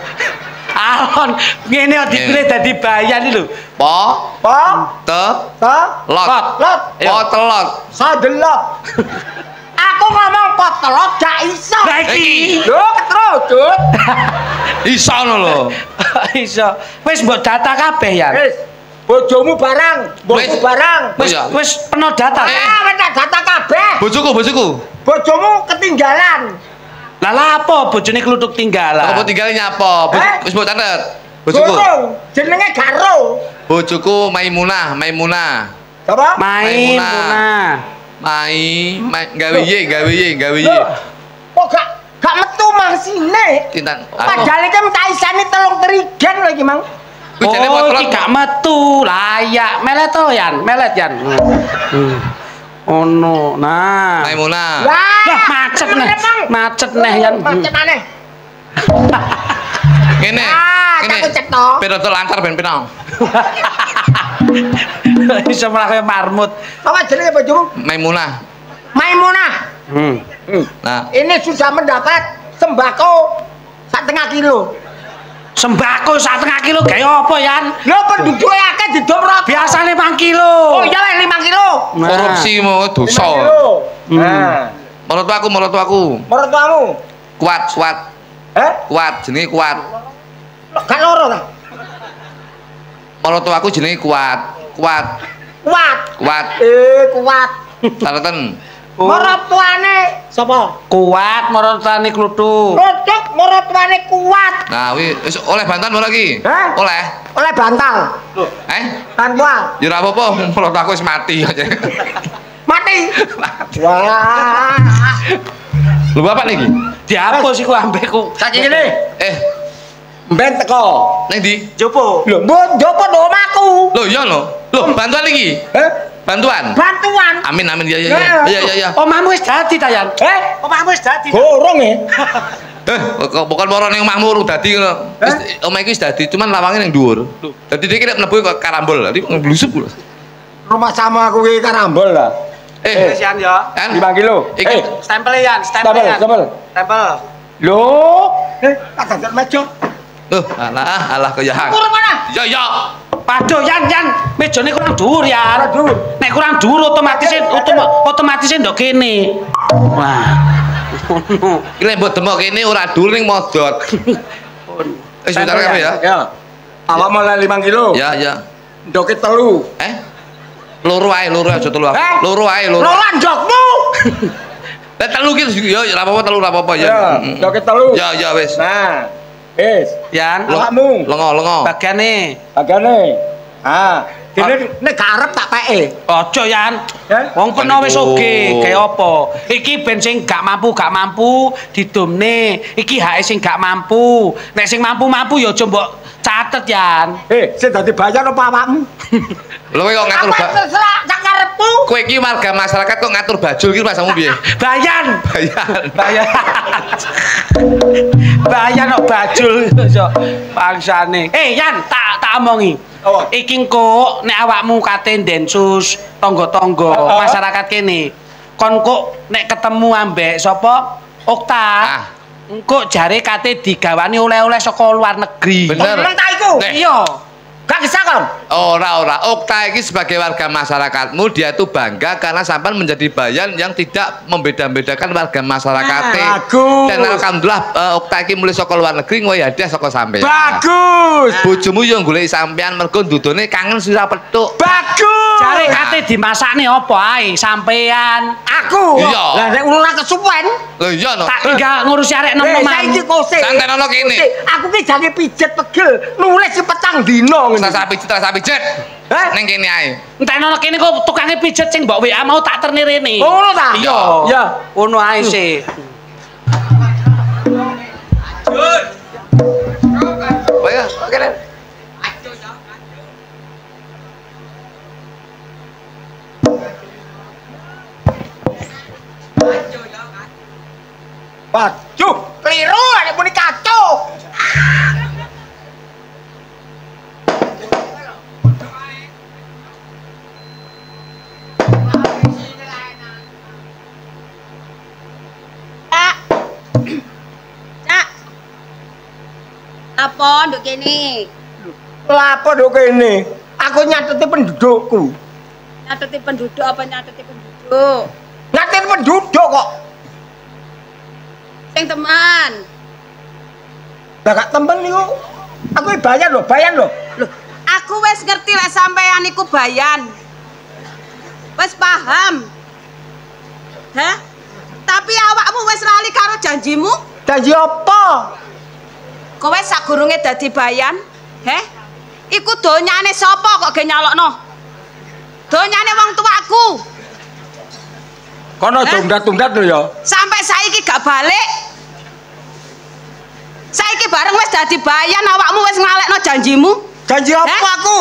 Alon ngene dipilih dadi Bayan lho. Potelot. Potelot. Sodelot. Aku ngomong potelot gak iso. Lah iki. Lho, ketrojut. Iso ngono lho. Iso. Wis mbok data kabeh Yan. Wis. Bojomu barang, bojomu barang. Wis penuh data. Wis data kabeh. Bojoku. Bojomu ketinggalan. Lah apa bojone kluthuk tinggalan? Apa tinggalin nyapa? Wis mbok catet. Bojoku. Jenenge Garo. Bojoku Maimunah. Apa? Maimunah. Gawe ye. Kok gak metu mangsine? Tintan. Padahal iki tak isani 3 trigen lho iki, Mang. Kuwi jane iki gak metu. Layak melet to Yan, melet Yan. Ono. Nah. Maimunah. Lah macet neh Yan. Macet maneh. Ngene. Aku cetno. Piro to lancar ben penang. Iso mlaku marmut. Apa jenenge bojomu? Maimunah. Maimunah. Nah, ini sudah mendapat sembako 1,5 kilo. Sembako 1,5 kilo gawe apa, Yan? Lho penduduknya akeh didom rata. Biasane 5 kilo. Oh iya 5 kilo. korupsi mau dosa. Nah, Mertuaku. mertuamu Kuat. Kuat, jenenge kuat. gak loro ta? Mertuaku jenenge kuat. Kuat. Kuat. Kuat. Sareten. Mertuane sapa? Kuat mertuane kluthuk. Kluthuk mertuane kuat. Nah, wis oleh bantuan ora iki? Hah? Oleh bantal. Bantuan. Ya ora apa-apa, mertuaku wis mati aja. Mati. Wah. Lho bapak niki? Dihapus iku ambekku. Saiki ngene. Mben teko. Ning ndi? Jopo. Lho, mbok jopo ndok omahku. Lho iya lho. Lho bantuan iki. Bantuan. Amin ya. Omahmu wis dadi ta, Yan? Omahmu wis dadi. Gorong kok bukan moro ning omahmu urung dadi ngono. Wis omah iki wis dadi, cuman lawange ning dhuwur. Dadi iki nek mlebu kok karambol, dadi ngblusup lho. Rumah sama aku iki karambol lah. Wis Yan ya. 5 kilo. Iki Stempel Yan, stempel. Stempel. Lho, tak dadek meja. Loh, alah kaya. Kurang mana? Ya. Paduh Yan, mejane kurang dhuwur ya. Nek kurang dhuwur otomatis ndok kene. Wah. Iki lek mbok demok kene ora dhuwur ning modot. Wis bentar kabeh ya. Ya. Awak mulai 5 kilo. Ya. Ndoke 3. Loro ae aja 3 aku. Loro ae. Loro ndokmu. Lek 3 ki ya ora apa-apa 3 ora apa-apa ya. Ndoke 3. Ya wis. Nah. Wis. Yan, awakmu. Lengo. Bagane. Dene nek gak arep tak peke. Aja Yan. Wong peno wis oge, gawe apa? Iki ben sing gak mampu didomne. Iki hake sing gak mampu. Nek sing mampu ya aja mbok catet Yan. Sing dadi bayan apa awakmu? Lho kok ngatur apa terserah sak karepmu. Kowe iki warga masyarakat kok ngatur bajul iki rasamu piye? Bayan kok bajul iso bangsane. Yan tak omongi. Iki engko nek awakmu kate densus tangga-tangga masyarakat kene. Kon kok nek ketemu ambek sapa? Okta. Engko jare kate digawani oleh-oleh saka luar negeri. Bener. Ta iku? Iya. Gak bisa kon? Ora. Okta iki sebagai warga masyarakatmu dia tuh bangga karena sampean menjadi bayan yang tidak membeda-bedakan warga masyarakatnya. Bagus. Dan alhamdulillah Okta iki mulai saka luar negeri ngono hadiah saka sampean. Bagus. Bojomu yo golek sampean mergo ndudone kangen sira petuk. Bagus. Jare kate dimasakne apa ae sampean? Aku. Iya. Lah nek ora kesuwen. Lho iya no. Tak tinggal ngurusi arek nom-noman. Saiki kose. Santen ono kene. Aku ki jange pijet pegel, nulis si petang dino. Rasa pijet. Ning kene ae. Entekno kene kok tukange pijet sing mbok WA mau tak terne rene. Ngono ta? Iya. Ya. Ngono ae sih. Ayo, oke deh. Waduh, keliru nek muni kacau. Apa nduk kene? Lapo nduk kene? Aku nyateti pendudukku. Nyateti penduduk apa nyateti penduduk? Nyateti penduduk kok. Sing teman. Lah gak temen niku. Aku bayan lho. Loh, aku wis ngerti lek sampean iku bayan. Wis paham. Hah? Tapi awakmu wis lali karo janjimu? Janji apa? Kowe sakgurunge dadi bayan? Heh? Iku donyane sapa kok ge nyalokno? Donyane wong tuaku. Kono tumdat-tumdat lho ya. Sampai saiki gak balik. Saiki bareng wis dadi bayan awakmu wis ngalekno janjimu. Janji apa aku?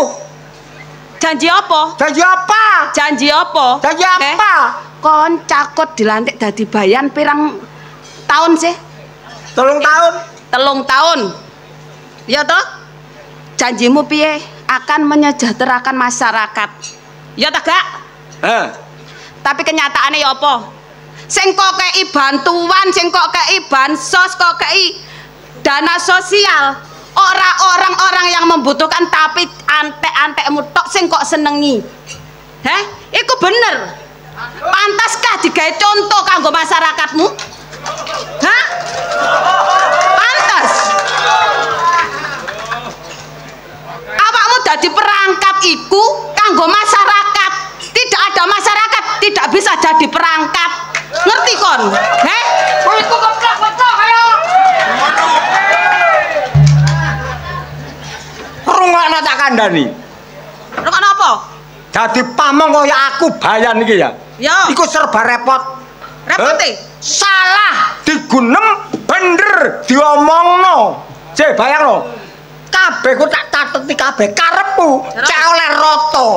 Janji apa? Janji apa? Janji apa? Janji apa? Kon cakut dilantik dadi bayan pirang tahun sih? 3 tahun. 3 tahun. Ya toh? Janjimu piye? akan menyejahterakan masyarakat. Ya ta gak? Tapi kenyataannya ya apa? Sing kok kei bantuan, sing kok kei bansos, kok kei dana sosial, orang-orang yang membutuhkan, tapi antek-antekmu tok sing kok senengi. Iku bener. Pantaskah digawe contoh kanggo masyarakatmu? Pantas. Awakmu dadi perangkat iku kanggo masyarakat. Tidak ada masyarakat tidak bisa jadi perangkat. Ngerti kon? Iku goblok-goblok ayo. Rungokno tak kandhani. Rungokno apa? Dadi pamong kaya aku bayan iki ya. Iku serba repot. Repote? Salah digunem bener diomongno. Cek bayangno. Kabeh ku tak cateti kabeh karepmu cek oleh rata.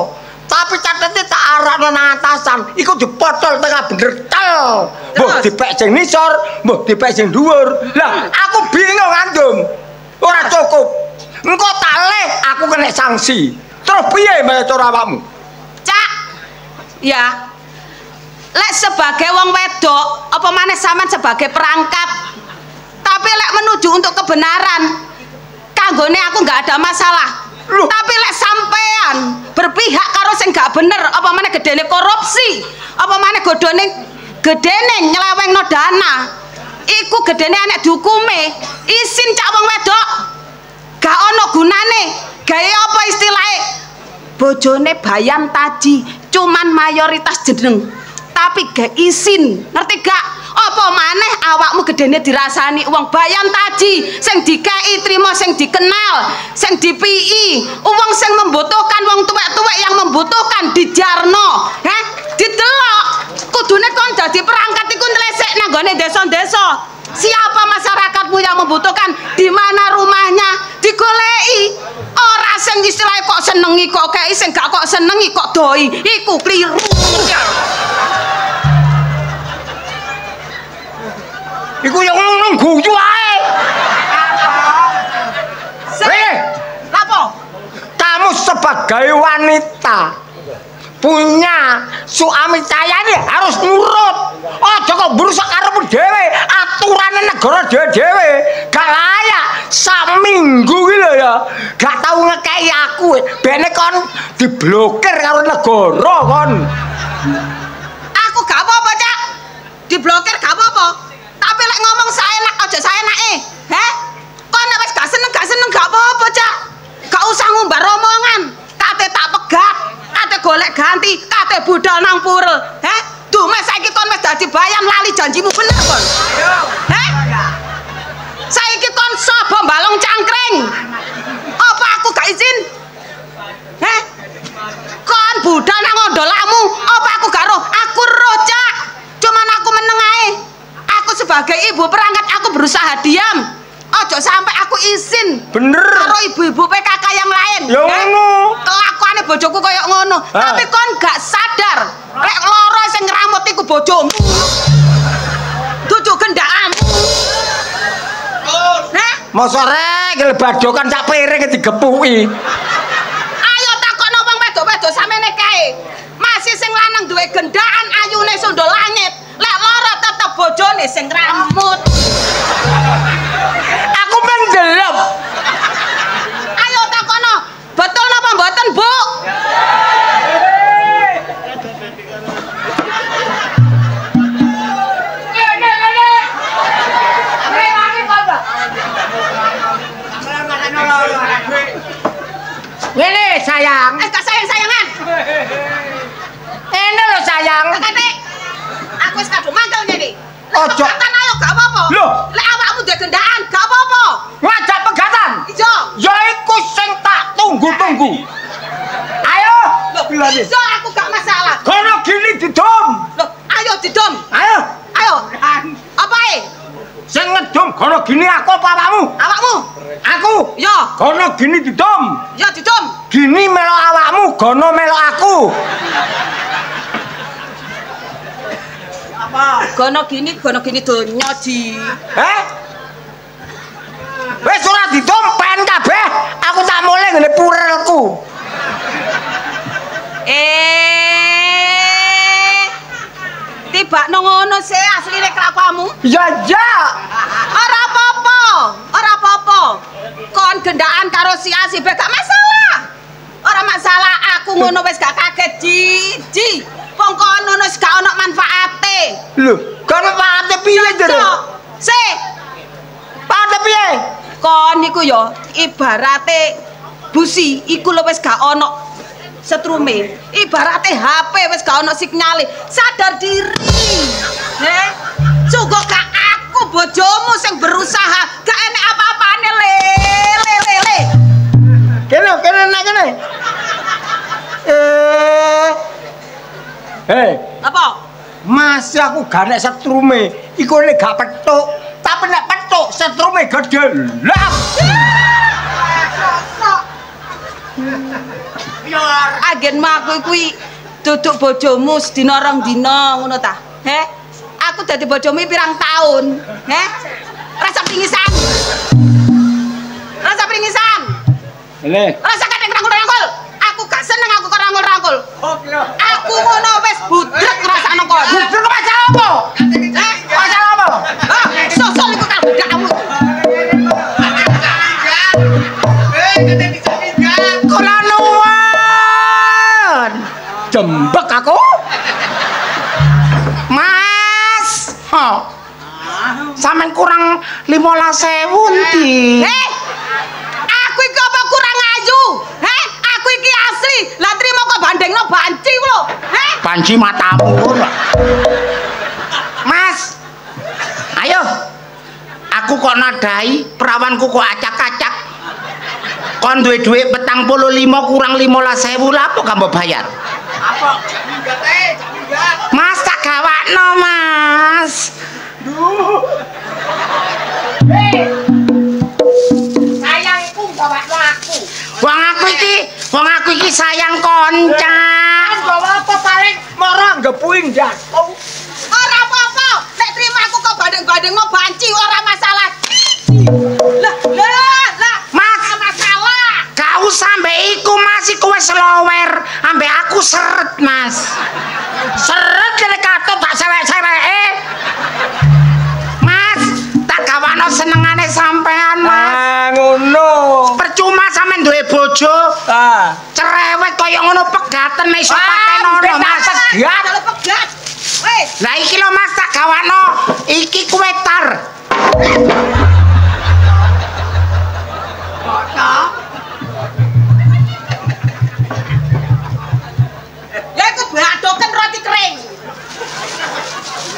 Tapi catete tak arakno nang atasan. Iku dipotol tengah bener tel. Mbok dipek sing nisor, mbok dipek sing dhuwur. Lah aku bingung andum. Ora cukup. Engko tak le aku kena sanksi. Terus piye mbaya cara awakmu? Cak. Ya. Lek sebagai wong wedok, apa maneh sampean sebagai perangkat. Tapi lek menuju untuk kebenaran, kanggone aku nggak ada masalah. Tapi lek sampean berpihak karo sing gak bener, apa maneh gedene korupsi, apa maneh gedene nyelewengno dana. Iku gedene anek dihukume. Isin cak wong wedok. Gak ono gunane. Gawe apa istilahnya? Bojone bayan taji, cuman mayoritas jeneng. Tapi gak izin, ngerti gak? Apa maneh awakmu gedene dirasani uang bayan taji, sing dikei trimo, sing dikenal, sing dipii, uang sing membutuhkan, uang tuwek-tuwek yang membutuhkan dijarno, didelok. Kudune kon dadi perangkat iku nlesek nang gone desa-desa. Siapa masyarakatmu yang membutuhkan, di mana rumahnya, digoleki. Ora sing istilahnya kok senengi kok kei, sing gak kok senengi kok doi. Iku kliru. Iku yang ngomong guyu ae. Lapo? Kamu sebagai wanita punya suami cahaya nih harus nurut. Aja kok berusak karepmu dhewe, aturane negara dhewe-dhewe. Gak layak saminggu iki lho ya. Gak tau ngekei aku. Bene kon diblokir karo negara kon. Aku gak apa-apa, Cak. Diblokir gak apa-apa. Tapi lek ngomong saenak aja saenake. Kon wis gak seneng gak apa-apa, Cak. Gak usah ngumbar omongan. Kate tak pegat, kate golek ganti, kate budal nang purel. Dume saiki kon wis dadi bayan lali janjimu bener kon. Saiki kon sapa balong cangkring. Apa aku gak izin? Kon budal nang ondolamu, apa aku gak roh? Aku roh, Cak. Cuman aku meneng ae. Aku sebagai ibu perangkat aku berusaha diam. Ojo sampai aku izin. Bener. Karo ibu-ibu PKK yang lain. Ya ngono. Kelakuane bojoku koyo ngono. Tapi kon gak sadar. Lek loro sing ngramut iku bojomu. Dudu gendakmu. Mosok rek lebadokan sak piring digepuki. Ayo takokno wong wedok-wedok samene kae. Masih sing lanang duwe gendakan ayune sondol langit. Lek loro tetep bojone sing ngramut. Aku mendelep. Ayo takono, betul napa mboten, Bu? Ngene sayang. Gak sayang-sayangan. Ini lho sayang. Kakek, aku wis kadung mangkel ngene. Ojo. Pegatan ayo gak apa-apa. Loh. Lek awakmu duwe gendaan gak apa-apa. Ngajak pegatan. Ijo. Ya iku sing tak tunggu-tunggu. Ayo. Ijo aku gak masalah. Kono gini didom. Loh, ayo didom. Ayo. Ayo. Apa ae? Sing ngedom kono gini aku apa awakmu? Awakmu. Aku. Yo. Kono gini didom. Yo didom. Gini melok awakmu, gono melok aku. Gono gini donya ji. Wis ora didompen kabeh. Aku tak mulih Purele ngene purelku. Tiba ngono sih asline kelakuanmu. Ya. Ora apa-apa. Kon gendaan karo si Asih gak masalah. Ora masalah, aku ngono wis gak kaget, Ji. Wong kono wis gak ono manfaate. Lho, gak ono manfaate piye, Jero? Sik. Manfaate piye? Kon niku ya ibarate busi iku lho wis gak ono setrume. Ibarate HP wis gak ono sinyale. Sadar diri. Sungguh gak aku bojomu sing berusaha, gak enek apa-apane le. Kene nek kene. Apa? Masih aku gak nek setrume. Iku nek gak petuk. Tapi nek petuk setrume gede. Lah. Agen maku kuwi duduk bojomu sedina rong dina ngono ta? Aku dadi bojomu pirang taun? Rasa pringisan. Leh. Rasa kadang rangkul-rangkul. Aku gak seneng aku kok rangkul-rangkul. Aku ngono wis budrek ngrasakno kon. Budrek masalah apa? Masalah apa? Sosok iku karo budakmu. Kula nuwun. Jembek aku. Mas. Sampeyan kurang 15.000 ndi? Aku iki apa kurang ayu? Aku iki asli. Lah trimo kok bandengno banci lho. Banci matamu. Mas. Ayo. Aku kok nadai, perawanku kok acak-acak. Kon duwe dhuwit 45 kurang 15.000 lha apa kamu bayar? Apa? Mas tak gawakno, Mas. Duh. Sayangku gawakno aku. Wong aku iki sayang konca. Gawa apa paling moro anggap puing jatuh. Ora apa-apa. Nek trimo aku kok bandeng-bandengno banci ora masalah. Lah. Mas, masalah. gak usah mbek iku Mas, iku wis lower ambek aku seret, Mas. Seret kene katut tak sewek-seweke. Mas, tak gawakno senengane sampean, Mas. Ngono. Percuma sampean duwe bojo. Cerewet kaya ngono pegaten iso patenono, Mas. Pegat. Wis. Lah iki lho Mas tak gawakno. Iki kuwe tar. Ya iku badoken roti kering.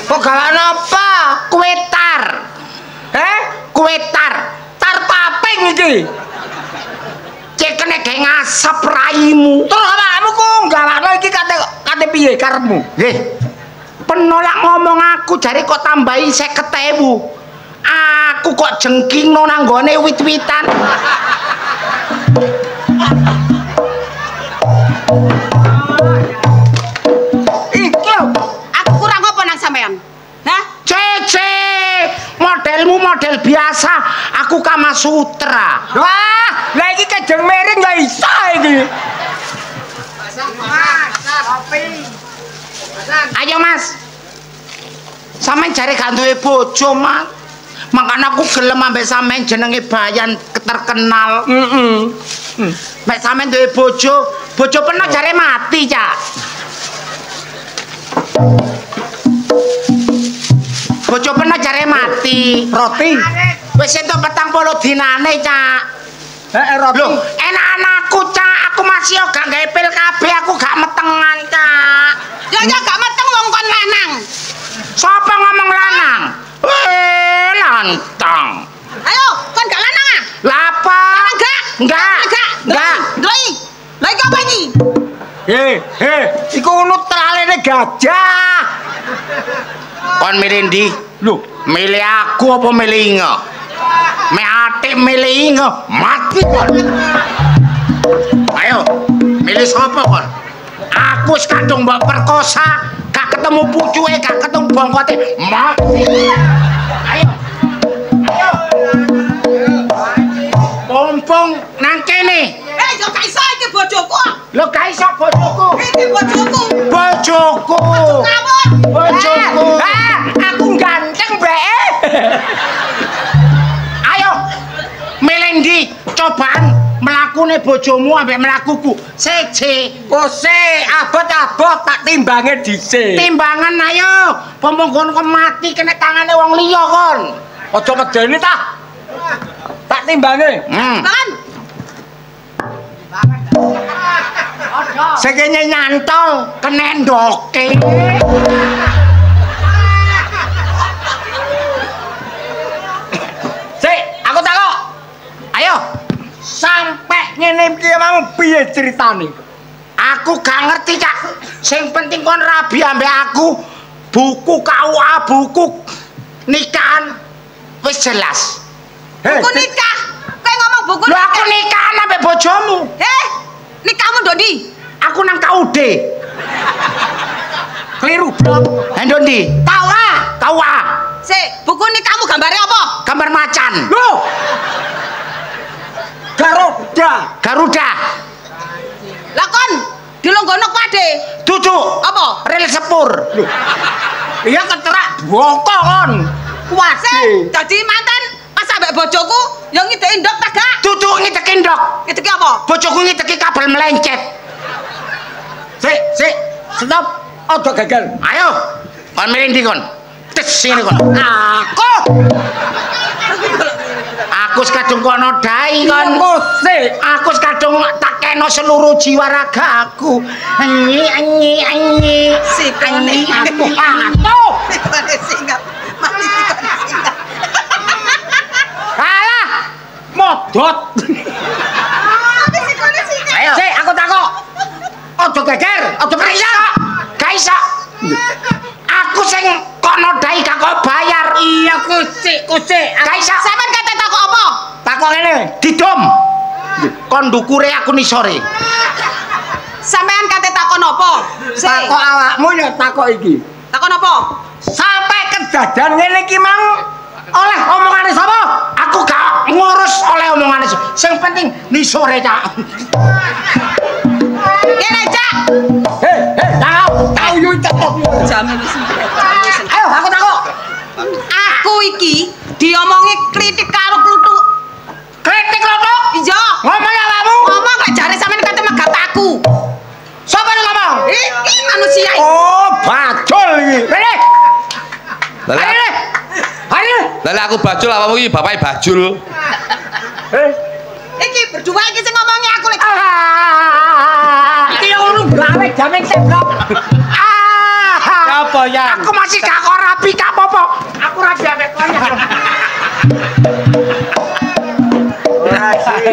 Kok gawakno apa? Kuwe tar. Kuwe tar. Tar paping iki. Cek kene gawe ngasep raimu. Terus awakmu ku gawakno iki kate piye karepmu? Nggih. Penolak ngomong aku jare kok tambahi 50.000. Aku kok jengkingno nang gone wit-witan. Iki aku kurang apa nang sampean? Cece, modelmu model biasa, aku Kama Sutra. Wah, lah iki kejeng miring gak iso iki. Ayo Mas. Sampeyan jare gak duwe bojo, Mas. Makane aku gelem ambek sampeyan jenenge Bayan terkenal. Mek sampeyan duwe bojo pernah jare mati, Cak. Bojo pernah jare mati. Roti. Wis entuk 40 dinane, Cak. Roti. Loh, enak anakku, Cak. Aku masih gak gawe pil kabeh, aku gak metengan, Cak. Ya gak meteng wong kon lanang. Sapa ngomong lanang? Lantang. Ayo, kon gak lanang ah? Lapa? Enggak. Doi. Lah iki apa iki? Iku unut tralene gajah. Kon milih ndi? Lho, milih aku apa milih inga? Me atik milih inga, mati kon. Ayo, milih sapa kon? Aku wis kadung mbok perkosa, gak ketemu pucuke, gak ketemu bongkote, mati. Ayo. Pompong nang kene. bojoku. Lho gak iso bojoku. Iki bojoku. Bojoku. Bojoku. Aku ganteng, Mbak. Ayo. Melendi cobaan mlakune bojomu ambek mlakuku. Siji. Kose abot-abot tak timbange dhisik. Timbangan ayo. Pomonggon kok mati kena tangane wong liya kon. Aja medeni ta. Tak timbange. Kan. Sekene nyantol kenendoke. Sik, aku takok. Ayo. Sampai ngene iki mau piye ceritane? Aku gak ngerti, Cak. Sing penting kon rabi ambek aku. Buku KUA, buku nikahan wis jelas. Buku nikah. Kowe ngomong buku nikah. Lho aku nikahan ambek bojomu. Nikahmu Dondi? Aku nang KUD. Keliru, Bro. Ndondi? KUA. Sik, buku nikahmu gambare apa? Gambar macan. Loh. Garuda. Lah kon dilonggono pade. Dudu. Apa? Rel sepur. Loh. Iya keterak boko kon. Kuwase dadi mantan pas ambek bojoku ya ngideki ndok ta gak? Dudu ngideki ndok. Ngideki apa? Bojoku ngideki kabel melencet. Sik, stop. Ojo gagal. Ayo. Kon milih ndi kon? Tes sini kon. Aku kadung kono dai kon. Aku kadung tak kena seluruh jiwa raga aku. Anyi. Anyi aku. Singkat. Mati singkat. Alah. Modot. Mati singkat. Ayo. Sik, aku takok. Ojo geger, ojo periksa. Gak iso. Aku sing kono dai gak kok bayar. Iya, kusik. Gak iso. Sampeyan kate takok apa? Takok ngene, didom. Kon ndukure aku nisore. Sampeyan kate takon apa? Takok awakmu ya takok iki. Takon apa? Sampai kedadan ngene iki mang oleh omongane sapa? Aku gak ngurus oleh omongane. Sing penting nisore, Cak. Kene, Cak. Tahu yo cakep. Jamin wis. Ayo aku takok. Aku iki diomongi kritik karo kluthuk. Kritik lho, Iya. ngomong awakmu. Ngomong lek jare sampeyan kate megat aku. Sapa yang ngomong? Iki manusia. Oh, bacul iki. Rene. Ayo. Lah aku bajul awakmu iki bapake bajul. Iki berdua iki sing ngomongi aku lek. Iki yang urung gawe jamin seblok. Apa ya? Aku masih gak kok rapi gak apa-apa. Aku rapi ambek kon ya.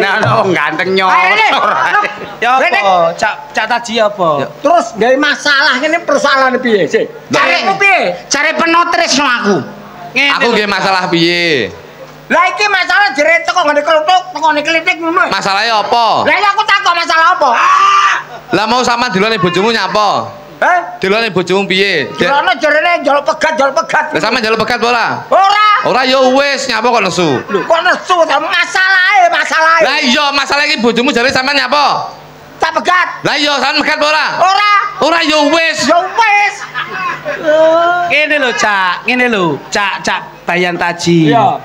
Nah, ganteng nyosor. Ya apa? Cak Taji apa? Terus gawe masalah ngene persoalan piye sih? Caremu piye? Cari penotresno aku. Aku nggih masalah piye? Lah iki masalah jere teko ngene kluthuk, teko ngene klitik ngono. Masalahe apa? Lah aku takok masalah apa? Lah mau sampean dilone bojomu nyapa? Dilone bojomu piye? Dilone jerene njaluk pegat. Lah sampean njaluk pegat ora? Ora Ya wis nyapa kok nesu. Lho kok nesu masalahe. Lah iya masalah iki bojomu jare sampean nyapa? Tak pegat. Lah iya sampean pegat ora? Ora ya wis. Ngene lho, Cak. Ngene lho, Cak Bayan Taji. Iya.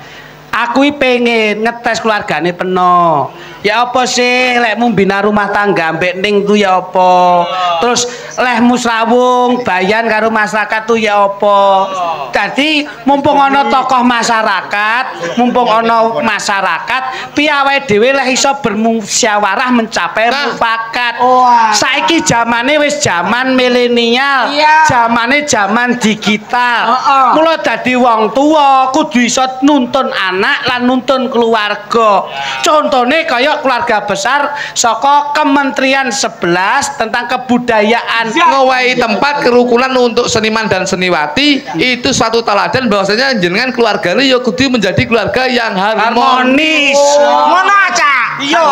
Aku pengen ngetes keluargane Peno. Ya apa sih lekmu bina rumah tangga mbek ning tu ya apa? Terus lehmu srawung bayan karo masyarakat tu ya apa? Dadi mumpung ana tokoh masyarakat, mumpung ana masyarakat, piye awake dhewe leh iso bermusyawarah mencapai mufakat. Saiki zamane wis zaman milenial, zamane zaman digital. Mula dadi wong tuwa kudu iso nuntun anak lan nuntun keluarga. Contone kaya keluarga besar saka Kementerian 11 tentang kebudayaan ngowahi tempat kerukunan untuk seniman dan seniwati itu suatu teladan bahwasanya jenengan keluarganya ya kudu menjadi keluarga yang harmonis. Ngono aja. Iya.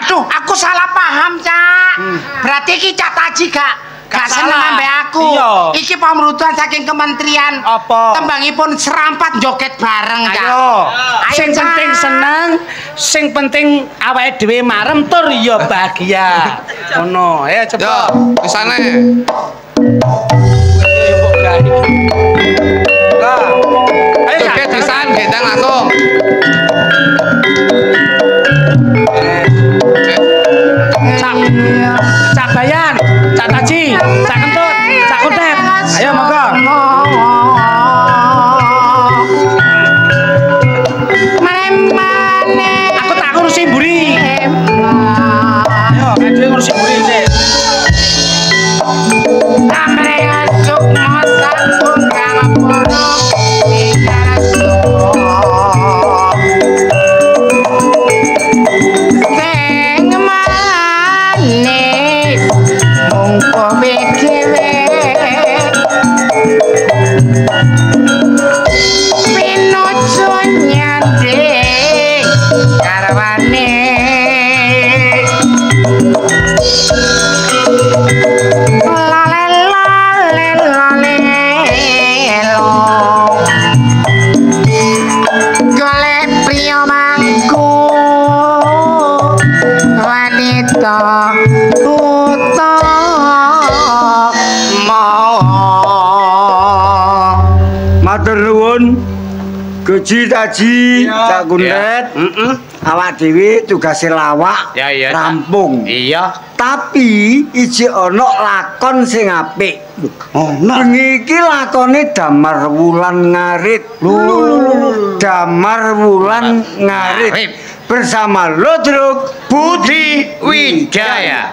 Aduh, aku salah paham, Cak. Berarti iki Cak Taji gak seneng ambek aku. Iki pemrutuan saking kementerian. Apa? Tembangipun serampat joget bareng, Cak. Ayo. Sing penting seneng, Sing penting awake dhewe marem tur ya bahagia. Ngono, ayo cepet. Yo, pisane. Lah. Ayo Oke, pisan gendang langsung. Cak Bayan, Cak Taji, Cak Kentut, Cak Kuntet. Ayo monggo. Aku tak ngurusi mburi. Ayo, dhewe ngurusi mburi sih. Guji Taji, Cak Kuntet, awak dhewe tugase lawak rampung. Iya. Tapi iji ana lakon sing apik. Bengi iki lakone Damar Wulan Ngarit. Damar Wulan Ngarit bersama Lodruk Budi Wijaya.